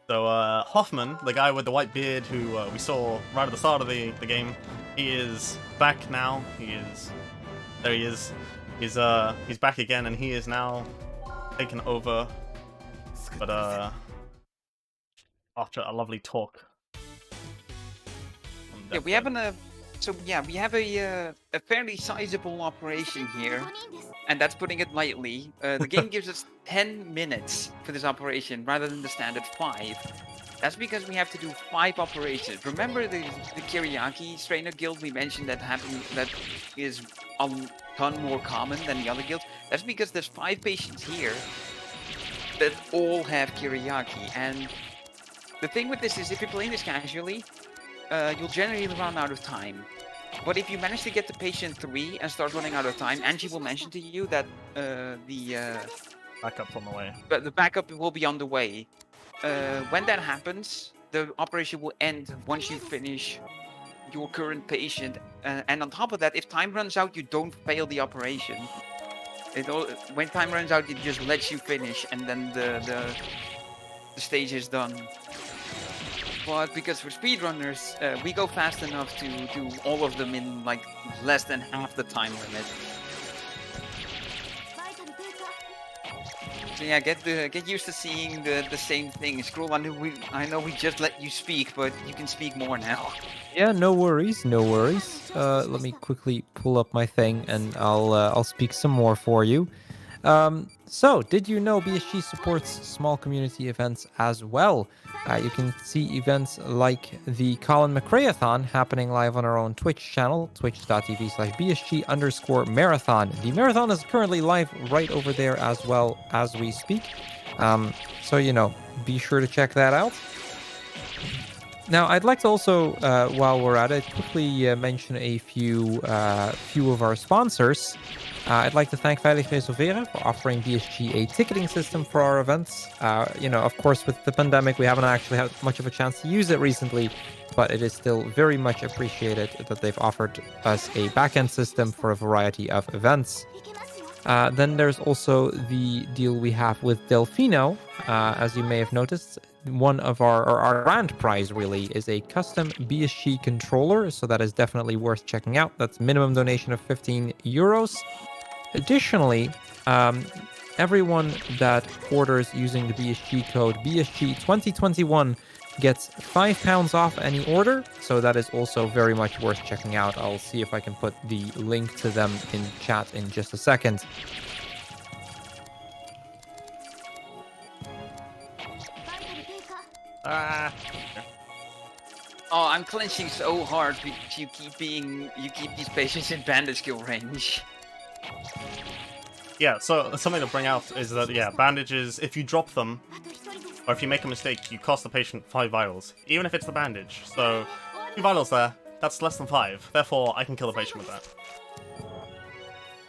So Hoffman, the guy with the white beard who we saw right at the start of the game, he is back now. There he is. He's back again, and he is now taken over. But after a lovely talk. Yeah, we have we have a fairly sizable operation here, and that's putting it lightly. The game gives us 10 minutes for this operation rather than the standard 5. That's because we have to do 5 operations. Remember the Kiriaki Strainer guild we mentioned that is a ton more common than the other guilds? That's because there's 5 patients here that all have Kiriaki, and the thing with this is if you're playing this casually, you'll generally run out of time. But if you manage to get to patient 3 and start running out of time, Angie will mention to you that the backup's on the way. But the backup will be on the way. When that happens, the operation will end once you finish your current patient. And on top of that, if time runs out, you don't fail the operation. When time runs out, it just lets you finish, and then the stage is done. But because for speedrunners, we go fast enough to do all of them in like less than half the time limit. So yeah, get used to seeing the same thing. Scroll, I know we just let you speak, but you can speak more now. Yeah, no worries, no worries. Let me quickly pull up my thing, and I'll speak some more for you. So, did you know BSG supports small community events as well? You can see events like the Colin McRae-a-thon happening live on our own Twitch channel, twitch.tv/BSG_marathon. The marathon is currently live right over there as well as we speak. So, be sure to check that out. Now, I'd like to also, while we're at it, quickly mention a few of our sponsors. I'd like to thank Veilig Reserveren for offering BSG a ticketing system for our events. Of course, with the pandemic, we haven't actually had much of a chance to use it recently, but it is still very much appreciated that they've offered us a backend system for a variety of events. Then there's also the deal we have with Delfino. As you may have noticed, one of our grand prize really is a custom BSG controller, so that is definitely worth checking out. That's minimum donation of 15 euros. Additionally, everyone that orders using the BSG code BSG2021 gets £5 off any order, so that is also very much worth checking out. I'll see if I can put the link to them in chat in just a second. Oh, I'm clenching so hard because you keep these patients in bandage kill range. Yeah, so something to bring out is that, bandages, if you drop them, or if you make a mistake, you cost the patient 5 vitals, even if it's the bandage. So, 2 vitals there, that's less than 5. Therefore, I can kill the patient with that.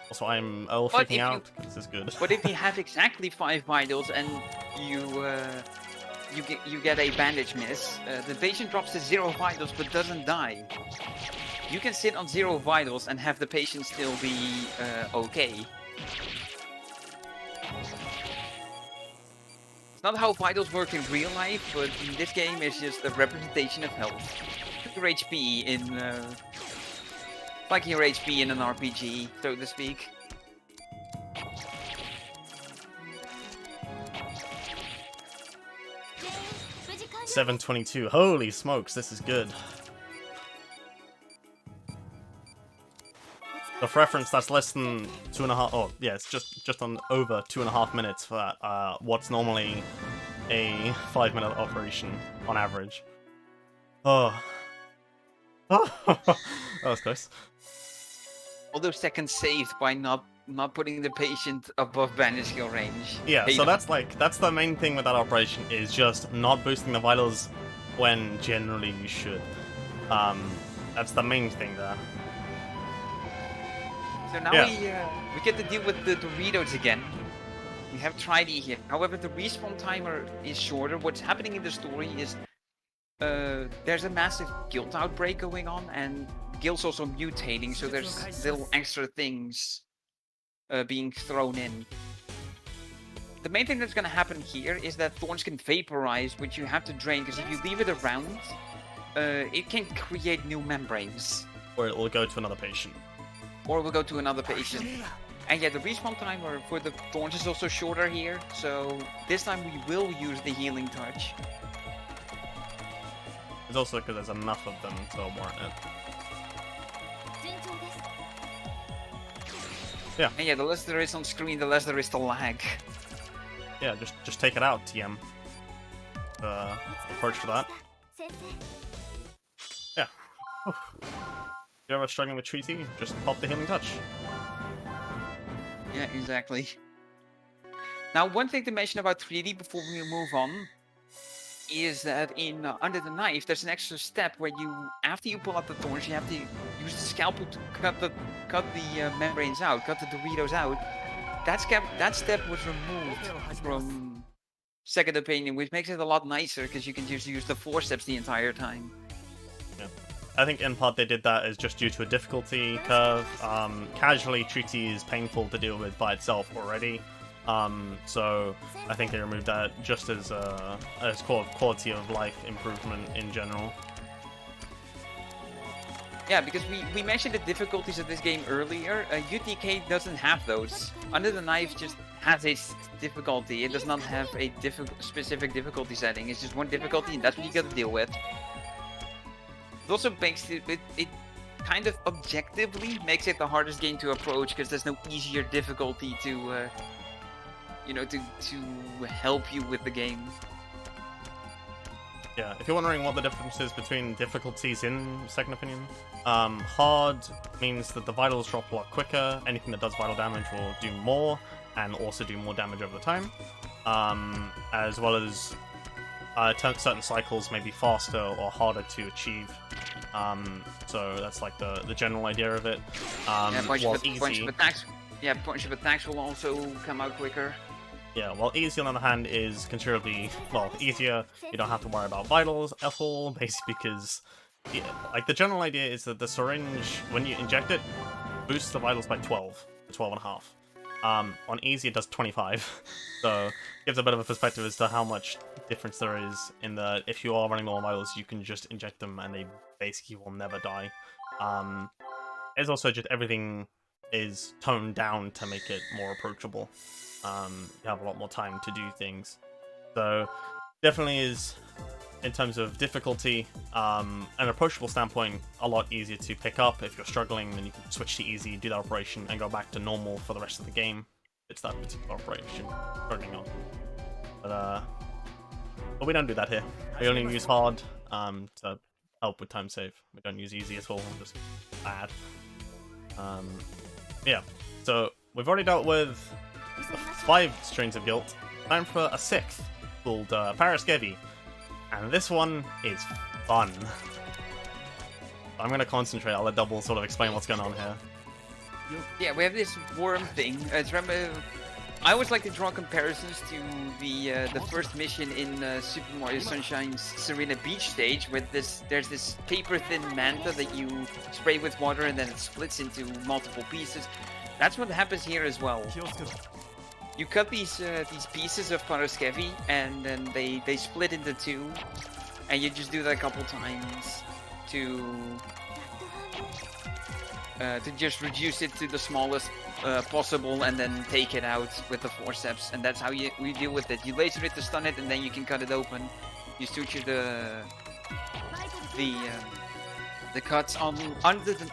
Also, I'm freaking out, because this is good. But if you have exactly 5 vitals and you get a bandage miss, the patient drops to 0 vitals but doesn't die. You can sit on 0 vitals and have the patient still be okay. It's not how vitals work in real life, but in this game it's just a representation of health. Your HP in like your HP in an RPG, so to speak. $7.22. Holy smokes, this is good. So for reference, that's less than 2.5. Oh, yeah, it's just on over 2.5 minutes for that. What's normally a 5-minute operation on average. Oh, that was close. All those seconds saved by not putting the patient above bandage skill range. Yeah, so that's the main thing with that operation is just not boosting the vitals when generally you should. That's the main thing there. So now we get to deal with the Doritos again. We have Tridey here. However, the respawn timer is shorter. What's happening in the story is there's a massive guild outbreak going on, and guild's also mutating, so there's little extra things being thrown in. The main thing that's going to happen here is that thorns can vaporize, which you have to drain, because if you leave it around, it can create new membranes. Or it will go to another patient. Or we'll go to another patient. And yeah, the respawn time for the thorns is also shorter here, so this time we will use the healing touch. It's also because there's enough of them to warrant it. Yeah. And yeah, the less there is on screen, the less there is to lag. Yeah, just take it out, TM. Approach to that. Yeah. If you're ever struggling with treaty, just pop the healing touch. Yeah, exactly. Now, one thing to mention about 3D before we move on is that in Under the Knife, there's an extra step where you, after you pull out the thorns, you have to use the scalpel to cut the membranes out, cut the Doritos out. That step was removed from Second Opinion, which makes it a lot nicer because you can just use the forceps the entire time. Yeah. I think in part they did that as just due to a difficulty curve. Casually, treaty is painful to deal with by itself already. So I think they removed that just as quality of life improvement in general. Yeah, because we mentioned the difficulties of this game earlier. UTK doesn't have those. Under the Knife just has a difficulty. It does not have a specific difficulty setting. It's just one difficulty, and that's what you got to deal with. It also makes it kind of objectively makes it the hardest game to approach because there's no easier difficulty to to help you with the game. Yeah, if you're wondering what the difference is between difficulties in Second Opinion, hard means that the vitals drop a lot quicker. Anything that does vital damage will do more, and also do more damage over the time. As well as certain cycles may be faster or harder to achieve. So that's like the general idea of it. Bunch of attacks will also come out quicker. Yeah, while easy on the other hand is considerably, well, easier. You don't have to worry about vitals at all, basically because, like, the general idea is that the syringe, when you inject it, boosts the vitals by 12 to 12 and a half. On easy it does 25, so it gives a bit of a perspective as to how much difference there is in that if you are running low on vitals, you can just inject them and they basically will never die. It's also just everything is toned down to make it more approachable. You have a lot more time to do things. So definitely is, in terms of difficulty, an approachable standpoint, a lot easier to pick up. If you're struggling, then you can switch to easy, do that operation, and go back to normal for the rest of the game. It's that particular operation struggling on. But we don't do that here. We only use hard to help with time save. We don't use easy at all, just bad. Yeah, so we've already dealt with 5 strains of guilt. Time for a 6th, called Paraskevi. And this one is fun. I'm going to concentrate, I'll let Double sort of explain what's going on here. Yeah, we have this worm thing. I always like to draw comparisons to the first mission in Super Mario Sunshine's Serena Beach stage, where there's this paper-thin manta that you spray with water and then it splits into multiple pieces. That's what happens here as well. You cut these pieces of Paraskevi, and then they split into 2, and you just do that a couple times to just reduce it to the smallest possible, and then take it out with the forceps, and that's how we deal with it. You laser it to stun it, and then you can cut it open. You suture the cuts on under the.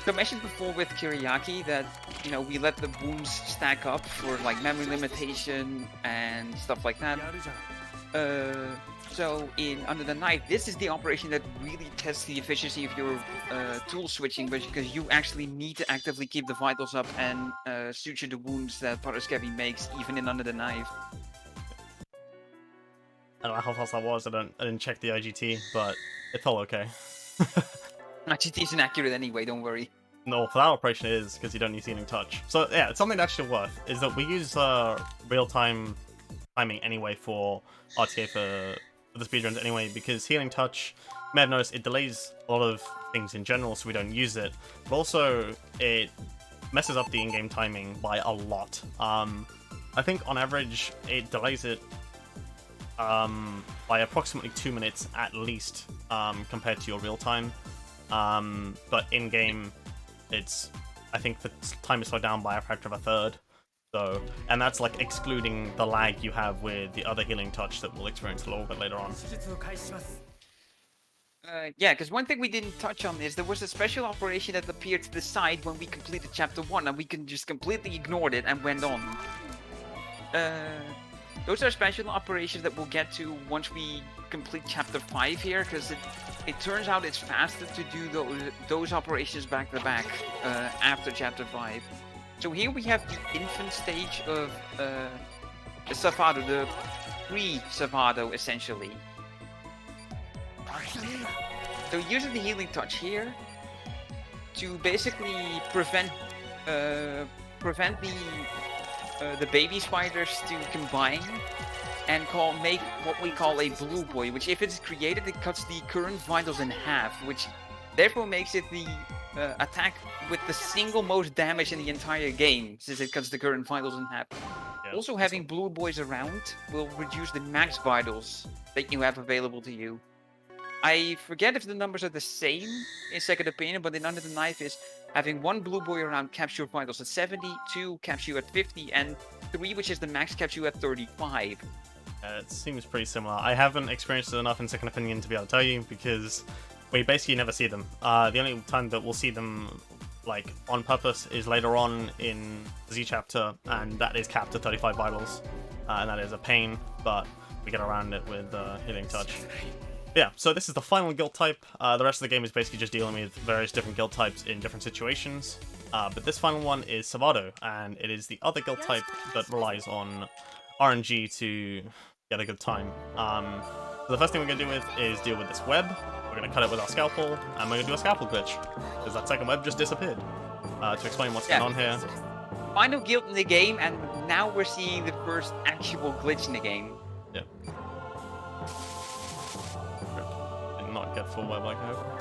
I mentioned before with Kiriaki that, you know, we let the wounds stack up for like memory limitation and stuff like that. So in Under the Knife, this is the operation that really tests the efficiency of your tool switching, because you actually need to actively keep the vitals up and suture the wounds that Paraskevi makes, even in Under the Knife. I don't know how fast that was, I didn't check the IGT, but it felt okay. IGT isn't accurate anyway, don't worry. No, for that operation it is, because you don't use healing touch. So yeah, it's something that's actually worth, is that we use real-time timing anyway for RTA for for the speedruns anyway, because Healing Touch, you may have noticed, it delays a lot of things in general, so we don't use it. But also, it messes up the in-game timing by a lot. I think on average, it delays it by approximately 2 minutes at least, compared to your real time. But in-game, I think the time is slowed down by a factor of a third. So, and that's like excluding the lag you have with the other Healing Touch that we'll experience a little bit later on. Yeah, because one thing we didn't touch on is there was a special operation that appeared to the side when we completed Chapter 1, and we can just completely ignored it and went on. Those are special operations that we'll get to once we complete Chapter 5 here, because it turns out it's faster to do those operations back to back after Chapter 5. So here we have the infant stage of Savado, the pre-Savado essentially. So using the Healing Touch here to basically prevent the baby spiders to combine and make what we call a blue boy, which if it's created, it cuts the current vitals in half, which therefore makes it the attack with the single most damage in the entire game, since it cuts the current vitals in half. Yeah, also, having blue boys around will reduce the max vitals that you have available to you. I forget if the numbers are the same in Second Opinion, but in Under the Knife is having 1 blue boy around caps your vitals at 70, 2 caps you at 50, and 3, which is the max, caps you at 35. It seems pretty similar. I haven't experienced it enough in Second Opinion to be able to tell you, because we basically never see them. The only time that we'll see them like on purpose is later on in Z chapter, and that is capped to 35 vitals, and that is a pain, but we get around it with Healing Touch. Yeah, so this is the final guild type. The rest of the game is basically just dealing with various different guild types in different situations. But this final one is Savado, and it is the other guild type that relies on RNG to get a good time. So the first thing we're going to do is deal with this web. We're going to cut it with our scalpel, and we're going to do a scalpel glitch, because that second web just disappeared. To explain what's going on here. Final guild in the game, and now we're seeing the first actual glitch in the game. Yeah. Not get full web like I hope.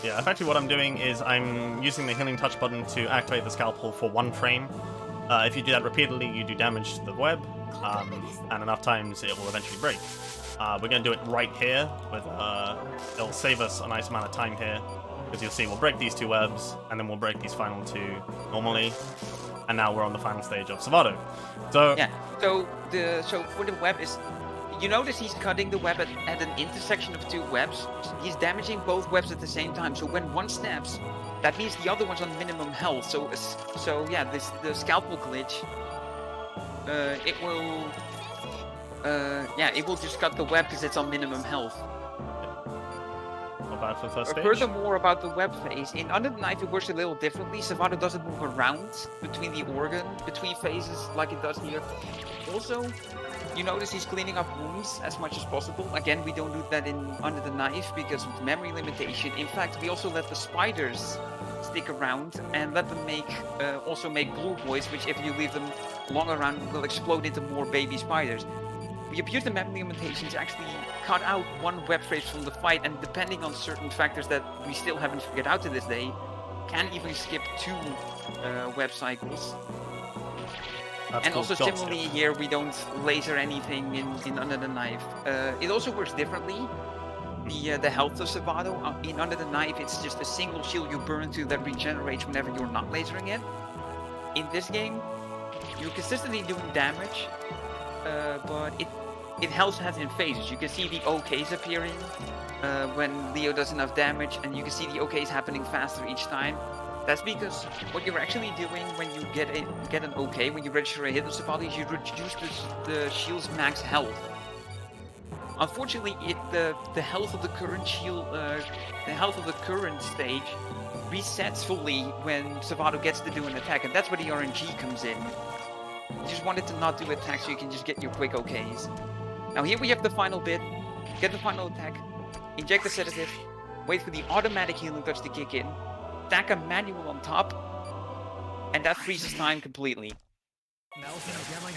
Yeah, effectively what I'm doing is I'm using the Healing Touch button to activate the scalpel for 1 frame. If you do that repeatedly, you do damage to the web, and enough times it will eventually break. We're going to do it right here, with it'll save us a nice amount of time here, because you'll see we'll break these 2 webs, and then we'll break these final 2 normally, and now we're on the final stage of Savado. So yeah, so for the web is, you notice he's cutting the web at an intersection of 2 webs. He's damaging both webs at the same time. So when one snaps, that means the other one's on minimum health. So yeah, the scalpel glitch. It will just cut the web because it's on minimum health. Not bad for the first stage. Furthermore, about the web phase, in Under the Knife it works a little differently. Savado doesn't move around between the organ, between phases like it does here. Also, you notice he's cleaning up wounds as much as possible. Again, we don't do that in Under the Knife because of memory limitation. In fact, we also let the spiders stick around and let them also make blue boys, which if you leave them long around will explode into more baby spiders. We abuse the memory limitations, actually cut out 1 web phase from the fight, and depending on certain factors that we still haven't figured out to this day, can even skip 2 web cycles. And also similarly here, we don't laser anything in Under the Knife. It also works differently. The health of Savado, in Under the Knife, it's just a single shield you burn to that regenerates whenever you're not lasering it. In this game, you're consistently doing damage, but it health has in phases. You can see the OKs appearing when Leo does enough damage, and you can see the OKs happening faster each time. That's because what you're actually doing when you get an OK, when you register a hit on Savado, is you reduce the shield's max health. Unfortunately, the health of the current shield, the health of the current stage, resets fully when Savado gets to do an attack, and that's where the RNG comes in. You just wanted to not do attack so you can just get your quick OKs. Now here we have the final bit. Get the final attack, inject the sedative, wait for the automatic Healing Touch to kick in, stack a manual on top, and that freezes time completely. And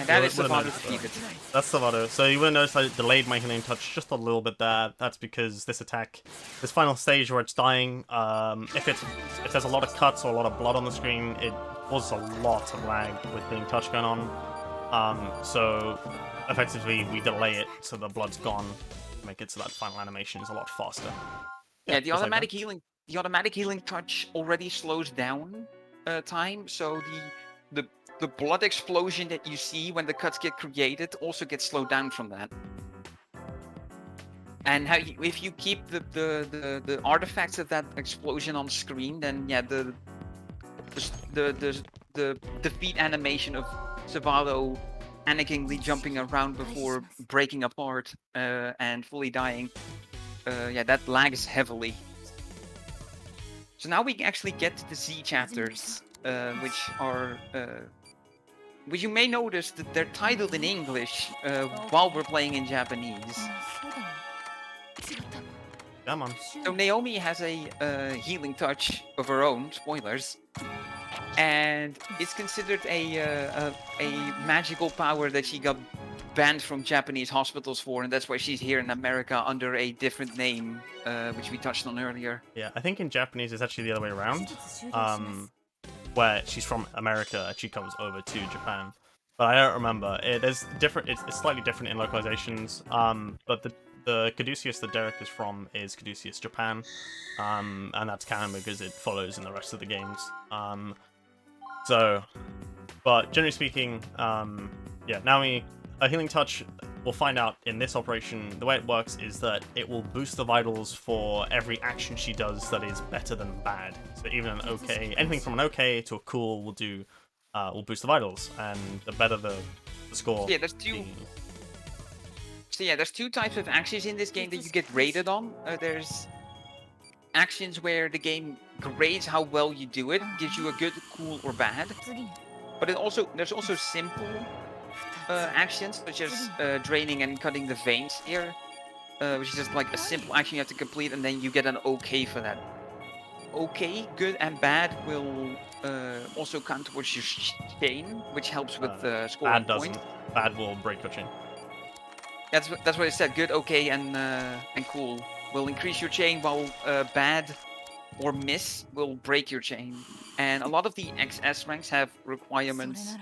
that is Wouldn't Savannah notice that. defeated. That's Savado. So you will notice I delayed my healing touch just a little bit there. That's because this attack, this final stage where it's dying, if there's a lot of cuts or a lot of blood on the screen, it causes a lot of lag with healing touch going on. So effectively we delay it so the blood's gone, make it so that final animation is a lot faster. Yeah, the just like automatic that. healing touch already slows down time, so the blood explosion that you see when the cuts get created also gets slowed down from that. And if you keep the artifacts of that explosion on screen, then yeah, the defeat animation of Savalo panicking jumping around before breaking apart and fully dying, yeah, that lags heavily. So now we actually get to the Z chapters, which you may notice that they're titled in English while we're playing in Japanese. Come on. So Naomi has a healing touch of her own, spoilers, and it's considered a magical power that she got banned from Japanese hospitals for, and that's why she's here in America under a different name, which we touched on earlier. Yeah, I think in Japanese it's actually the other way around. Where she's from America and she comes over to Japan. But I don't remember. It is different. It's slightly different in localizations. But the Caduceus that Derek is from is Caduceus, Japan. And that's canon because it follows in the rest of the games. But generally speaking, yeah, Naomi, a healing touch, we'll find out in this operation, the way it works is that it will boost the vitals for every action she does that is better than bad. So even an okay, anything from an okay to a cool will boost the vitals, and the better the score. Yeah, there's two. So yeah, there's two types of actions in this game that you get rated on. There's actions where the game grades how well you do it, gives you a good, cool, or bad. But there's also simple actions, such as draining and cutting the veins here, which is just like a simple action you have to complete, and then you get an okay for that. Okay, good, and bad will also count towards your chain, which helps with scoring Bad doesn't. points. Bad will break your chain. That's what it said. Good, okay, and cool will increase your chain, while bad or miss will break your chain. And a lot of the XS ranks have requirements.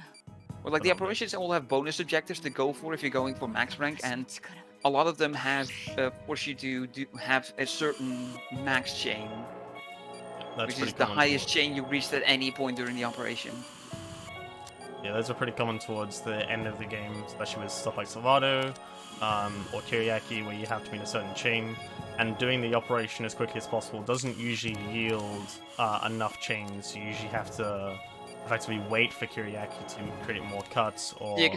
Well, like the operations all have bonus objectives to go for if you're going for max rank, and a lot of them have force you to have a certain max chain, which is the highest chain you reached at any point during the operation. Yeah, those are pretty common towards the end of the game, especially with stuff like Salvado or Kiriaki, where you have to be in a certain chain. And doing the operation as quickly as possible doesn't usually yield enough chains. You usually have to effectively wait for Kiriaki to create more cuts, or... Yeah,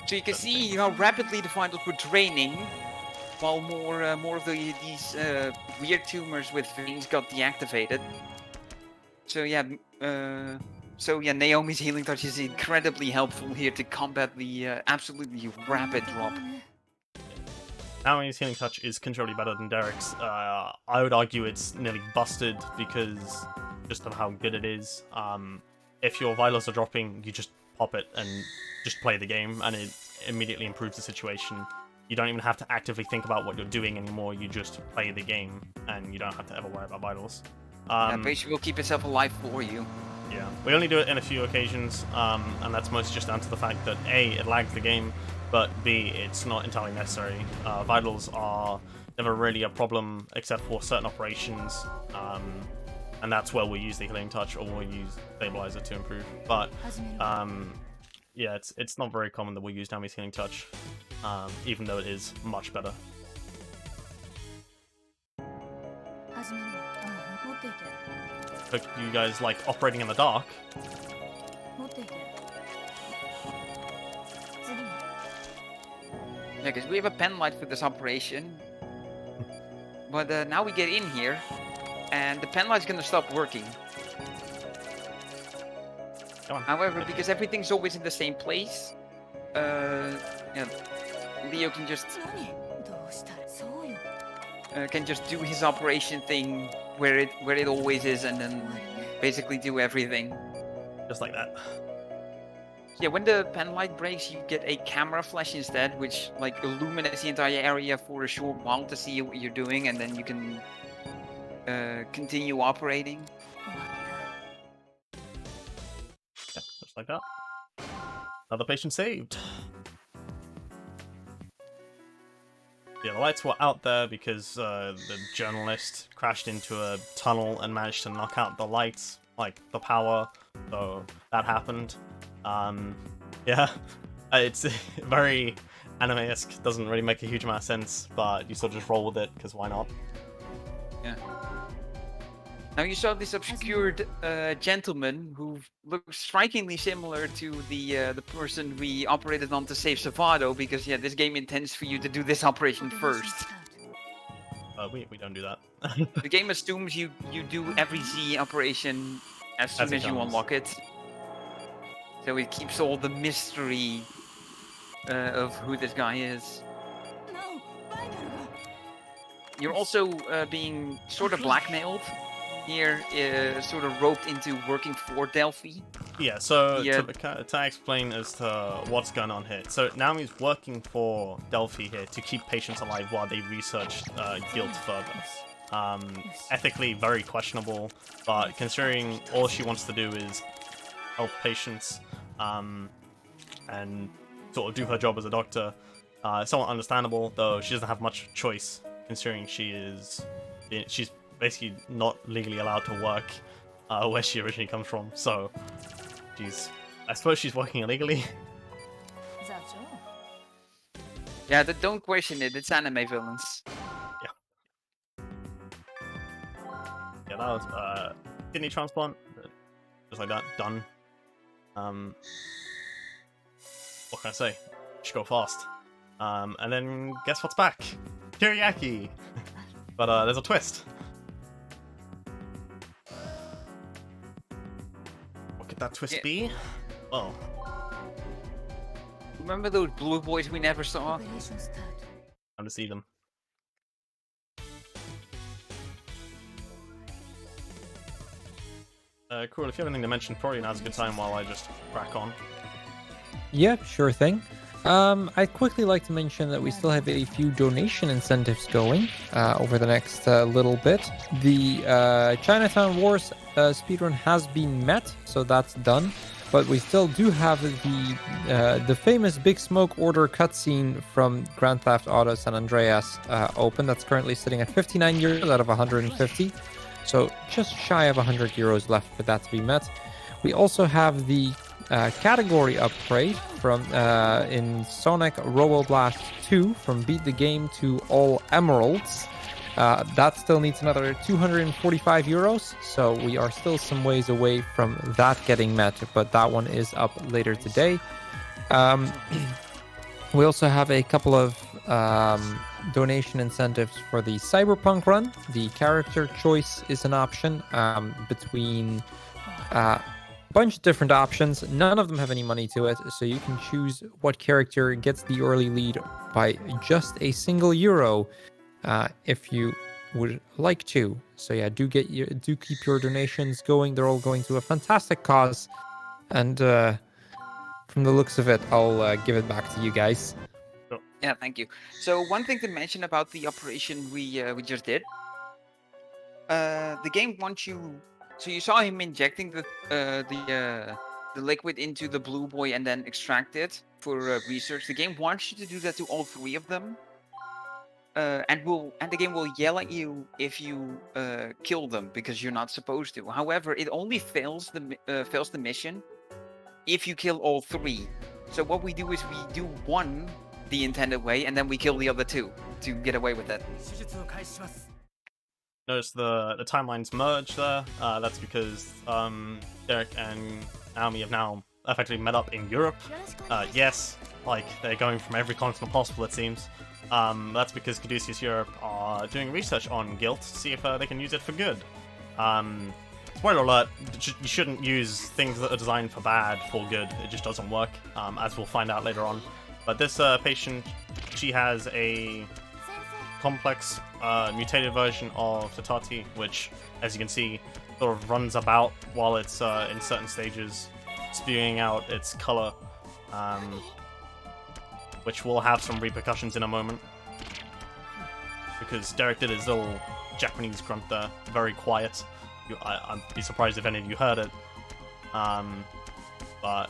you can see how rapidly the vitals were draining, while more of these weird tumors with veins got deactivated. So yeah, Naomi's healing touch is incredibly helpful here to combat the absolutely rapid drop. Naomi's healing touch is considerably better than Derek's. I would argue it's nearly busted because just of how good it is. If your vitals are dropping, you just pop it and just play the game, and it immediately improves the situation. You don't even have to actively think about what you're doing anymore. You just play the game, and you don't have to ever worry about vitals. Basically, will keep itself alive for you. Yeah, we only do it in a few occasions, and that's mostly just down to the fact that A, it lags the game, but B, it's not entirely necessary. Vitals are never really a problem except for certain operations, and that's where we use the healing touch, or we'll use stabilizer to improve. But yeah, it's not very common that we use Naomi's healing touch, even though it is much better. But you guys like operating in the dark? Yeah, because we have a pen light for this operation. But now we get in here, and the pen light's gonna stop working. Come on. However, because everything's always in the same place, Leo can just do his operation thing where it always is, and then basically do everything. Just like that. Yeah, when the pen light breaks, you get a camera flash instead, which like illuminates the entire area for a short while to see what you're doing, and then you can continue operating. Yeah, just like that. Another patient saved. Yeah, the lights were out there because the journalist crashed into a tunnel and managed to knock out the lights, like the power, so that happened. Yeah, it's very anime-esque, doesn't really make a huge amount of sense, but you sort of just roll with it, because why not? Yeah. Now you saw this obscured gentleman who looks strikingly similar to the person we operated on to save Savado, because yeah, this game intends for you to do this operation first. We don't do that. The game assumes you do every Z operation as soon as you unlock it. So it keeps all the mystery of who this guy is. You're also being sort of blackmailed here, sort of roped into working for Delphi. Yeah, so to explain as to what's going on here. So Naomi's working for Delphi here to keep patients alive while they research guilt further. Ethically very questionable, but considering all she wants to do is help patients and sort of do her job as a doctor, somewhat understandable, though she doesn't have much choice considering she's basically not legally allowed to work where she originally comes from, so I suppose she's working illegally. Yeah, don't question it, it's anime villains. Yeah, that was kidney transplant, just like that, done. What can I say? Should go fast. And then guess what's back? Teriyaki! But there's a twist. What could that twist be? Well, remember those blue boys we never saw? time to see them. Cool, if you have anything to mention, probably now's a good time while I just crack on. Yeah, sure thing. I'd quickly like to mention that we still have a few donation incentives going over the next little bit. The Chinatown Wars speedrun has been met, so that's done. But we still do have the famous Big Smoke order cutscene from Grand Theft Auto San Andreas open. That's currently sitting at 59 euros out of 150. So just shy of 100 euros left for that to be met. We also have the category upgrade from in Sonic Roboblast 2 from Beat the Game to All Emeralds. That still needs another 245 euros, so we are still some ways away from that getting met, but that one is up later today. We also have a couple of donation incentives for the Cyberpunk run. The character choice is an option between a bunch of different options. None of them have any money to it, so you can choose what character gets the early lead by just a single euro if you would like to. So yeah, do keep your donations going. They're all going to a fantastic cause, and from the looks of it, I'll give it back to you guys. Yeah, thank you. So one thing to mention about the operation we just did, the game wants you. So you saw him injecting the liquid into the blue boy and then extract it for research. The game wants you to do that to all three of them, and the game will yell at you if you kill them because you're not supposed to. However, it only fails the mission if you kill all three. So what we do is we do one the intended way, and then we kill the other two to get away with it. Notice the timelines merge there. That's because Derek and Naomi have now effectively met up in Europe. Yes, like they're going from every continent possible, it seems. That's because Caduceus Europe are doing research on guilt to see if they can use it for good. Spoiler alert, you shouldn't use things that are designed for bad for good. It just doesn't work, as we'll find out later on. But this patient, she has a complex mutated version of Tatati, which, as you can see, sort of runs about while it's in certain stages. spewing out its color, which will have some repercussions in a moment. Because Derek did his little Japanese grunt there, very quiet. I'd be surprised if any of you heard it. But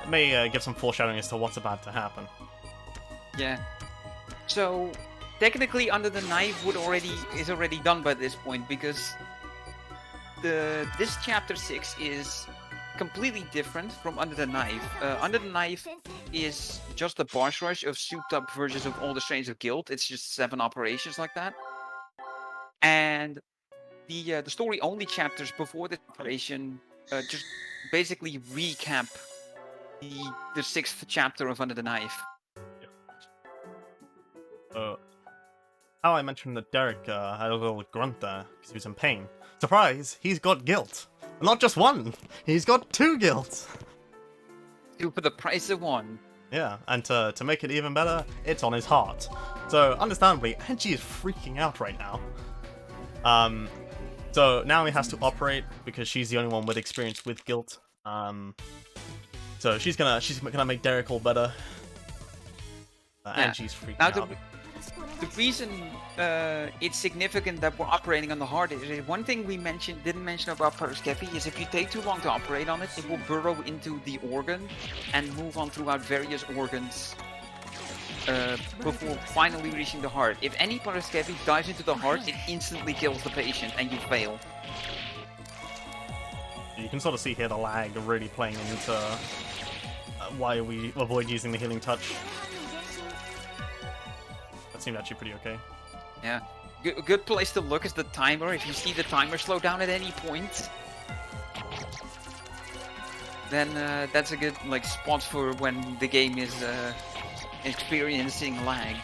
it may give some foreshadowing as to what's about to happen. Yeah. So technically, Under the Knife is already done by this point, because this chapter 6 is completely different from Under the Knife. Under the Knife is just a boss rush of souped up versions of all the strains of Guild. It's just 7 operations like that. And the story only chapters before this operation just basically recap the 6th chapter of Under the Knife. How I mentioned that Derek had a little grunt there because he was in pain. Surprise! He's got guilt. Not just one. He's got 2 guilt. 2 for the price of 1. Yeah, and to make it even better, it's on his heart. So understandably, Angie is freaking out right now. So now he has to operate because she's the only one with experience with guilt. So she's gonna make Derek all better. Angie's freaking out. The reason it's significant that we're operating on the heart is one thing we didn't mention about Paraskevi is if you take too long to operate on it, it will burrow into the organ and move on throughout various organs before finally reaching the heart. If any Paraskevi dives into the heart, it instantly kills the patient and you fail. You can sort of see here the lag really playing into why we avoid using the healing touch. That seemed actually pretty okay. Yeah. A good place to look is the timer. If you see the timer slow down at any point, then that's a good spot for when the game is experiencing lag.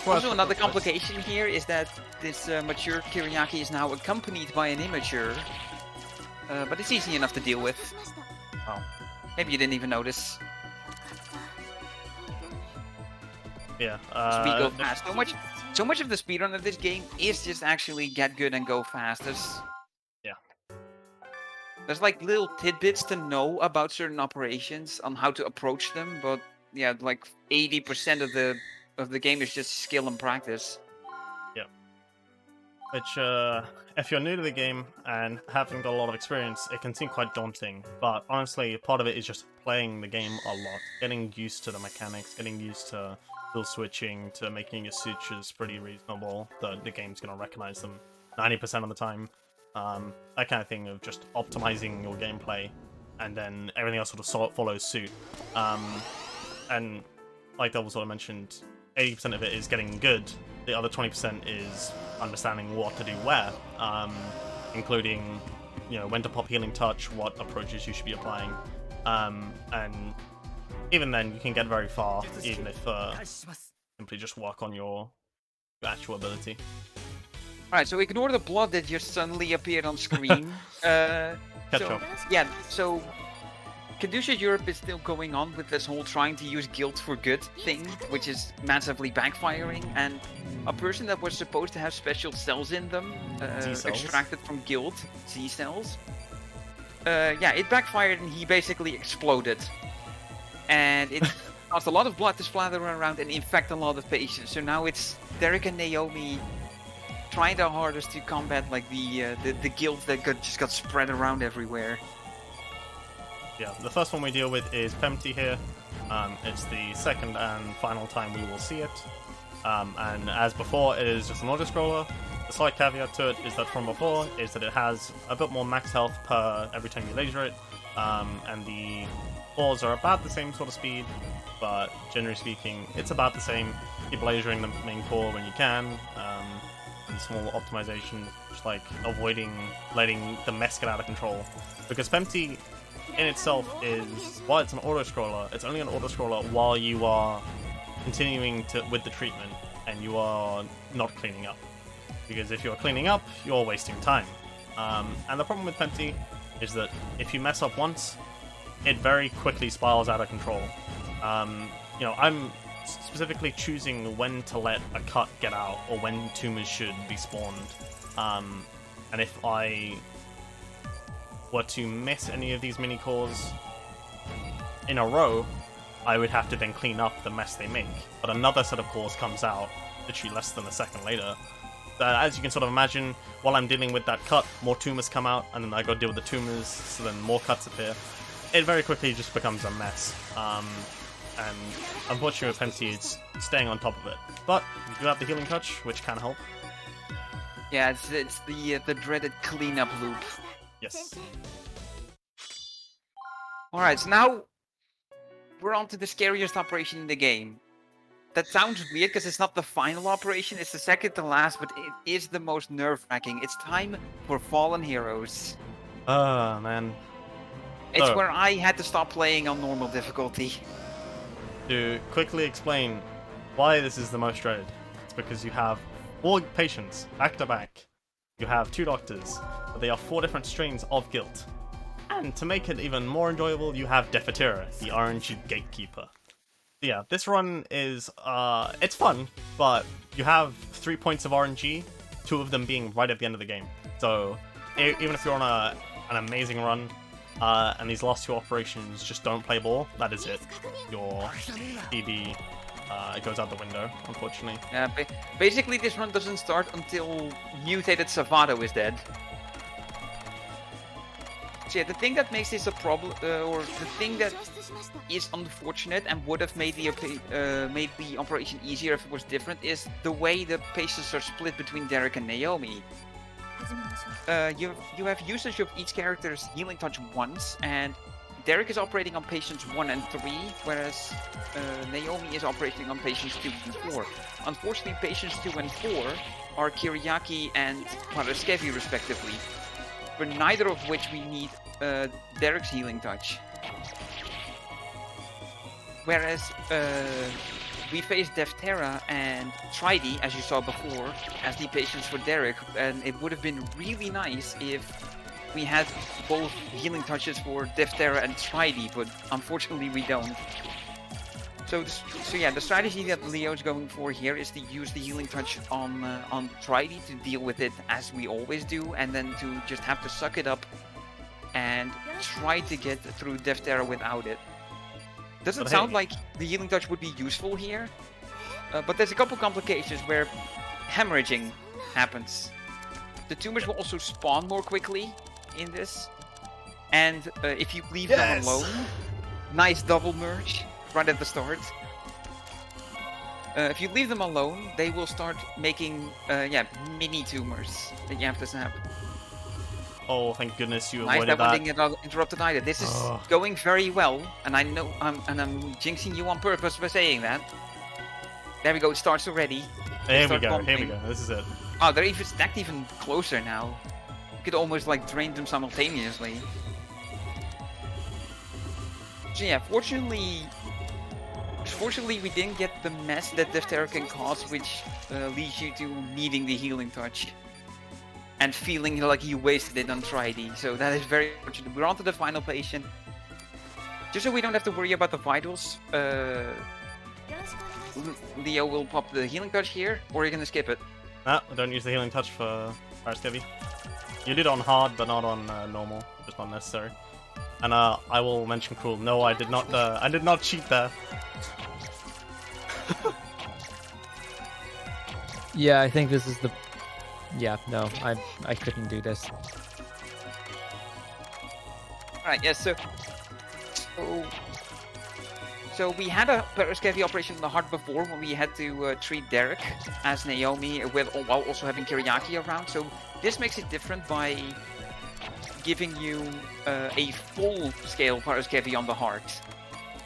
Also, another complication here is that this mature Kiriaki is now accompanied by an immature, but it's easy enough to deal with. Oh. Maybe you didn't even notice. Yeah. Speed go fast. So much of the speedrun of this game is just actually get good and go fast. There's little tidbits to know about certain operations on how to approach them, but yeah, 80% of the game is just skill and practice. Yeah. Which, if you're new to the game and haven't got a lot of experience, it can seem quite daunting. But honestly, part of it is just playing the game a lot, getting used to the mechanics, getting used to skill switching, to making your sutures pretty reasonable. The game's gonna recognize them 90% of the time. That kind of thing of just optimizing your gameplay, and then everything else sort of follows suit. And like Double sort of mentioned, 80% of it is getting good. The other 20% is understanding what to do where, including when to pop healing touch, what approaches you should be applying, and even then you can get very far, even if simply just work on your actual ability. Alright, so ignore the blood that just suddenly appeared on screen. So Caduceus Europe is still going on with this whole trying to use guilt for good thing, which is massively backfiring, and a person that was supposed to have special cells in them, extracted from guilt, Z cells, it backfired and he basically exploded. And it caused a lot of blood to splatter around and infect a lot of patients. So now it's Derek and Naomi trying their hardest to combat the guilt that just got spread around everywhere. Yeah, the first one we deal with is Pempty here. It's the second and final time we will see it. And as before, it is just an auto-scroller. The slight caveat to it is that from before is that it has a bit more max health per every time you laser it. And the balls are about the same sort of speed, but generally speaking, it's about the same. Keep lasering the main core when you can. And small optimization, just avoiding letting the mess get out of control. Because Pempty in itself is, while it's an auto-scroller, it's only an auto-scroller while you are continuing with the treatment and you are not cleaning up. Because if you're cleaning up, you're wasting time. And the problem with Pempty is that if you mess up once, it very quickly spirals out of control. I'm specifically choosing when to let a cut get out or when tumors should be spawned. And if I were to miss any of these mini cores in a row, I would have to then clean up the mess they make. But another set of cores comes out literally less than a second later. As you can sort of imagine, while I'm dealing with that cut, more tumors come out, and then I gotta deal with the tumors, so then more cuts appear. It very quickly just becomes a mess. And unfortunately with Penti, it's staying on top of it. But we do have the healing touch, which can help. Yeah, it's the dreaded cleanup loop. Yes. Alright, so now we're on to the scariest operation in the game. That sounds weird because it's not the final operation, it's the second to last, but it is the most nerve-wracking. It's time for Fallen Heroes. Man. It's So, where I had to stop playing on normal difficulty. to quickly explain why this is the most dreaded, it's because you have 4 patients back to back. You have 2 doctors, but they are 4 different strains of guilt. And to make it even more enjoyable, you have Defetera, the RNG gatekeeper. Yeah, this run is, it's fun, but you have 3 points of RNG, 2 of them being right at the end of the game. So, even if you're on an amazing run, and these last 2 operations just don't play ball, that is it. Your DB, it goes out the window, unfortunately. Yeah, basically this run doesn't start until mutated Savato is dead. So yeah, the thing that makes this a problem, or the thing that is unfortunate and would have made the operation easier if it was different, is the way the patients are split between Derek and Naomi. You have usage of each character's healing touch once, and Derek is operating on patients 1 and 3, whereas Naomi is operating on patients 2 and 4. Unfortunately, patients 2 and 4 are Kiriaki and Paraskevi respectively, for neither of which we need Derek's healing touch. Whereas we faced Defterra and Tridey, as you saw before, as the patients for Derek, and it would have been really nice if we had both healing touches for Defterra and Tridey, but unfortunately we don't. So yeah, the strategy that Leo's going for here is to use the healing touch on Tridey to deal with it as we always do, and then to just have to suck it up and try to get through Defterra without it. Doesn't sound like the healing touch would be useful here, but there's a couple complications where hemorrhaging happens. The tumors will also spawn more quickly in this, and if you leave them alone, nice double merge right at the start. If you leave them alone, they will start making mini tumors that you have to snap. Oh, thank goodness you Nice, avoided that one that. didn't get interrupted either. This is going very well, and I know I'm jinxing you on purpose for saying that. There we go, it starts already. Here we go, this is it. Oh, they're even stacked even closer now. You could almost like drain them simultaneously. So yeah, fortunately we didn't get the mess that Defterra can cause, which leads you to needing the healing touch. And feeling like you wasted it on Tridey, so that is very fortunate. We're on to the final patient. Just so we don't have to worry about the vitals, Leo will pop the healing touch here, or you're gonna skip it. No, don't use the healing touch for Paraskevi. You did it on hard, but not on normal, just not necessary. And I will mention cruel. No, I did not cheat there. Yeah, I think this is the... Yeah, no, I couldn't do this. Alright, yes, so we had a Paraskevi operation in the heart before when we had to treat Derek as Naomi while also having Kiriaki around. So this makes it different by giving you a full-scale Paraskevi on the heart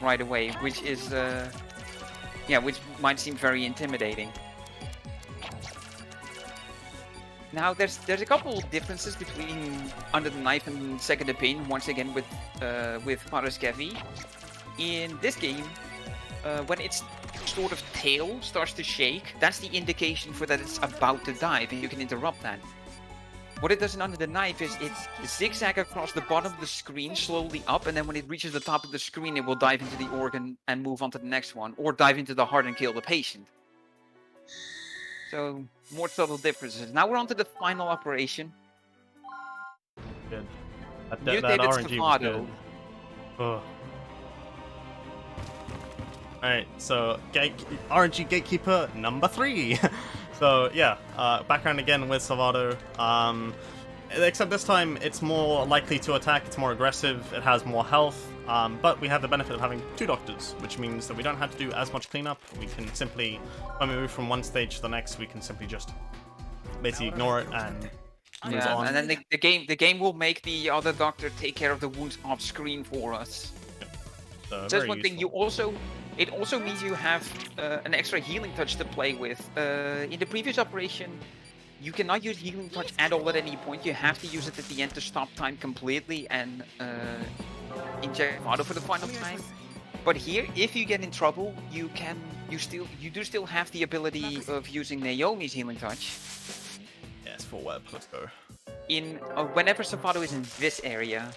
right away, which is which might seem very intimidating. Now, there's a couple of differences between Under the Knife and Second Opinion, once again with Paraskevi. In this game, when its sort of tail starts to shake, that's the indication for that it's about to dive, and you can interrupt that. What it does in Under the Knife is it zigzags across the bottom of the screen slowly up, and then when it reaches the top of the screen, it will dive into the organ and move on to the next one, or dive into the heart and kill the patient. So, more subtle differences. Now we're on to the final operation. Good. That Mutated RNG was good. Savado. Ugh. Alright, so RNG Gatekeeper number 3. So yeah, background again with Savado. Except this time it's more likely to attack, it's more aggressive, it has more health, but we have the benefit of having 2 doctors, which means that we don't have to do as much cleanup. We can simply, when we move from one stage to the next, we can simply just basically ignore it and move on. And then the game will make the other doctor take care of the wounds off screen for us. So Just one thing, it also means you have an extra healing touch to play with. In the previous operation, you cannot use healing touch at all at any point. You have to use it at the end to stop time completely and inject auto for the final time. But here, if you get in trouble, you do still have the ability of using Naomi's healing touch. Yes, full web, let's go. In whenever Savado is in this area.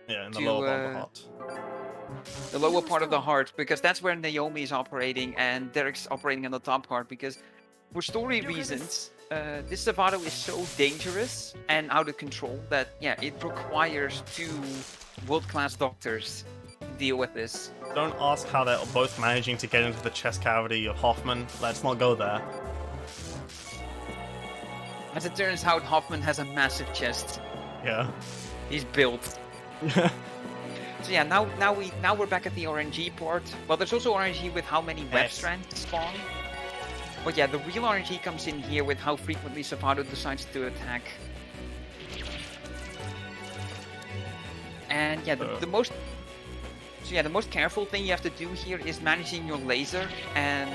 Yeah, in the lower part of the heart. The lower part of the heart, because that's where Naomi is operating and Derek's operating on the top part, because for story reasons, this Savado is so dangerous and out of control that, yeah, it requires 2 world-class doctors to deal with this. Don't ask how they're both managing to get into the chest cavity of Hoffman. Let's not go there. As it turns out, Hoffman has a massive chest. Yeah. He's built. So yeah, now we're back at the RNG part. Well, there's also RNG with how many web strands spawn. But yeah, the real RNG comes in here with how frequently Savado decides to attack. And yeah, the most careful thing you have to do here is managing your laser and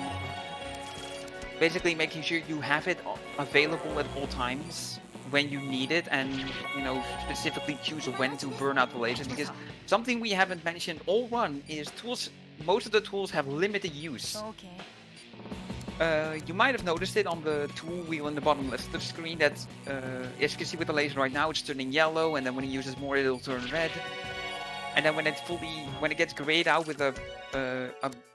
basically making sure you have it available at all times when you need it, and specifically choose when to burn out the laser, because something we haven't mentioned all run is tools. Most of the tools have limited use. You might have noticed it on the tool wheel in the bottom left of the screen that, as you can see with the laser right now, it's turning yellow, and then when it uses more, it'll turn red. And then when it gets grayed out with a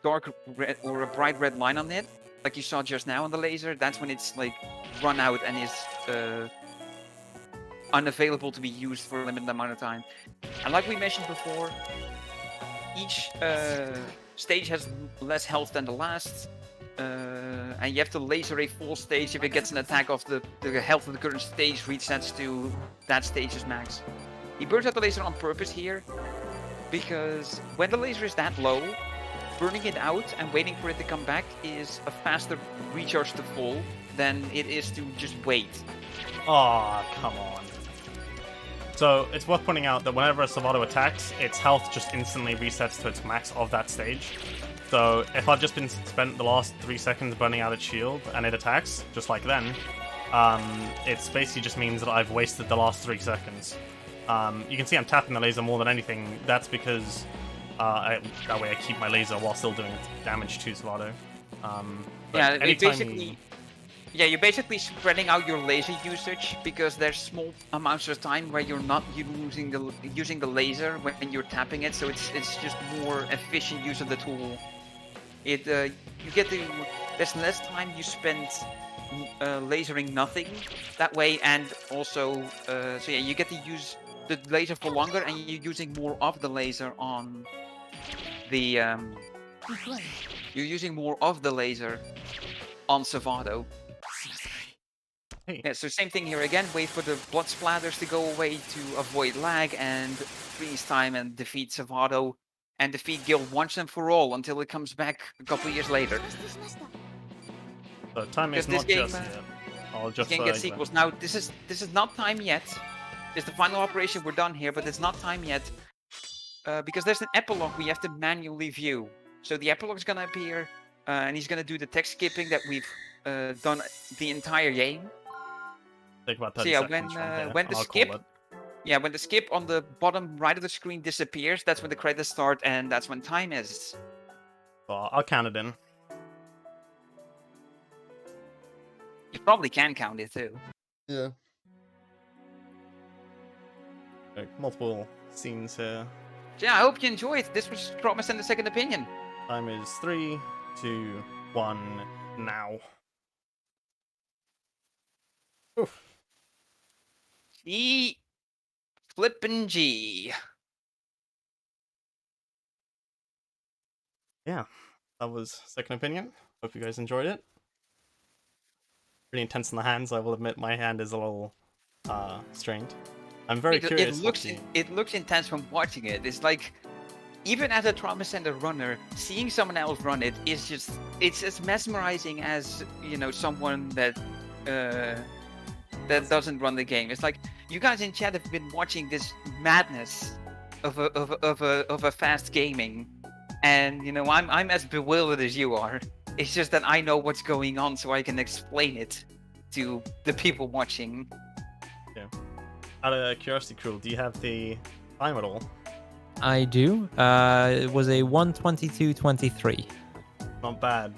dark red or a bright red line on it, like you saw just now on the laser, that's when it's like run out and is unavailable to be used for a limited amount of time. And like we mentioned before, each stage has less health than the last, and you have to laser a full stage. If it gets an attack off the health of the current stage resets to that stage's max. He burns out the laser on purpose here, because when the laser is that low, burning it out and waiting for it to come back is a faster recharge to full than it is to just wait. Aw, come on. So, it's worth pointing out that whenever a Savado attacks, its health just instantly resets to its max of that stage. So, if I've just been spent the last 3 seconds burning out its shield, and it attacks, just like then, it's basically just means that I've wasted the last 3 seconds. You can see I'm tapping the laser more than anything. That's because that way I keep my laser while still doing damage to Savado. You're basically spreading out your laser usage, because there's small amounts of time where you're not using the laser when you're tapping it, so it's just more efficient use of the tool. There's less time you spend lasering nothing that way, and also you get to use the laser for longer, and you're using more of the laser on the you're using more of the laser on Savado. Hey. Yeah, so same thing here again. Wait for the blood splatters to go away to avoid lag and freeze time and defeat Savado and defeat Guild once and for all until it comes back a couple years later. So time is not just yet. I'll just you can get sequels. Now this is not time yet. It's the final operation. We're done here, but it's not time yet because there's an epilogue we have to manually view. So the epilogue is gonna appear, and he's gonna do the text skipping that we've done the entire game. Take about 30 seconds when the skip on the bottom right of the screen disappears, that's when the credits start, and that's when time is. Well, I'll count it in. You probably can count it too. Yeah. Multiple scenes here. Yeah, I hope you enjoyed. This was Promise and the Second Opinion. Time is 3, 2, 1, now. Oof. The Flippin' G. Yeah, that was Second Opinion. Hope you guys enjoyed it. Pretty intense in the hands. I will admit my hand is a little strained. I'm very curious. It looks intense from watching it. It's like, even as a trauma center runner, seeing someone else run it is just, it's as mesmerizing as, you know, someone that doesn't run the game. It's like, you guys in chat have been watching this madness of a fast gaming, and you know, I'm as bewildered as you are. It's just that I know what's going on, so I can explain it to the people watching. Yeah. Out of curiosity, Cruel, do you have the time at all? I do. It was a 1:22:23. Not bad.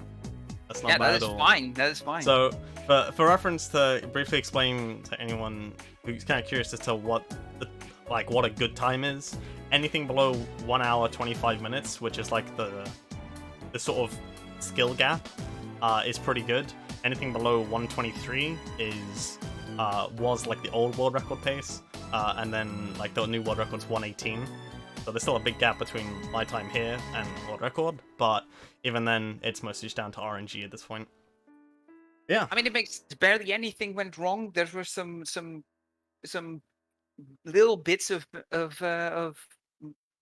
That's not Yeah, bad that at is all. fine. That is fine. So, for reference, to briefly explain to anyone who's kind of curious as to what a good time is, anything below 1 hour 25 minutes, which is like the sort of skill gap, is pretty good. Anything below 1:23 was like the old world record pace, and then like the new world record's 1:18. So there's still a big gap between my time here and world record, but even then, it's mostly just down to RNG at this point. Yeah. I mean, it makes barely anything went wrong. There were some little bits of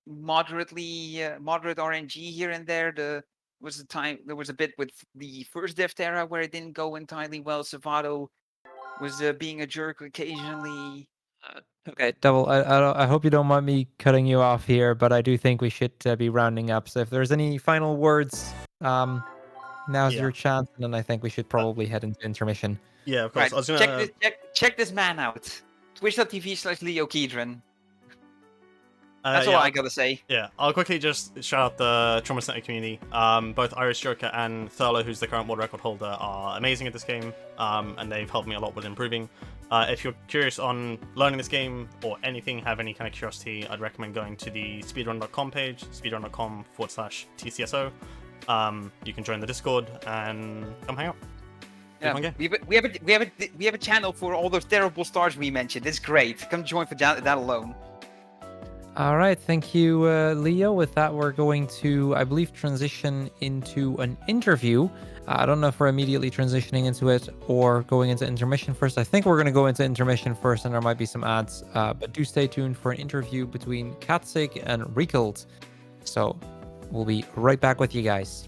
moderate RNG here and there. There was a bit with the first Deftera where it didn't go entirely well. Savato was being a jerk occasionally. Okay, Double, I hope you don't mind me cutting you off here, but I do think we should be rounding up. So if there's any final words, now's your chance, and then I think we should probably head into intermission. Yeah, of course. Right, I was gonna check this man out. Twitch.tv/LeoKeidran. That's all I gotta say. Yeah, I'll quickly just shout out the Trauma Center community. Both Irish Joker and Thurlow, who's the current world record holder, are amazing at this game, and they've helped me a lot with improving. If you're curious on learning this game or anything, have any kind of curiosity, I'd recommend going to the speedrun.com page, speedrun.com/TCSO. You can join the Discord and come hang out. Yeah, we have a channel for all those terrible stars we mentioned. It's great. Come join for that alone. All right, thank you, Leo. With that, we're going to, I believe, transition into an interview. I don't know if we're immediately transitioning into it or going into intermission first. I think we're going to go into intermission first, and there might be some ads. But do stay tuned for an interview between Katzig and Riekelt. So we'll be right back with you guys.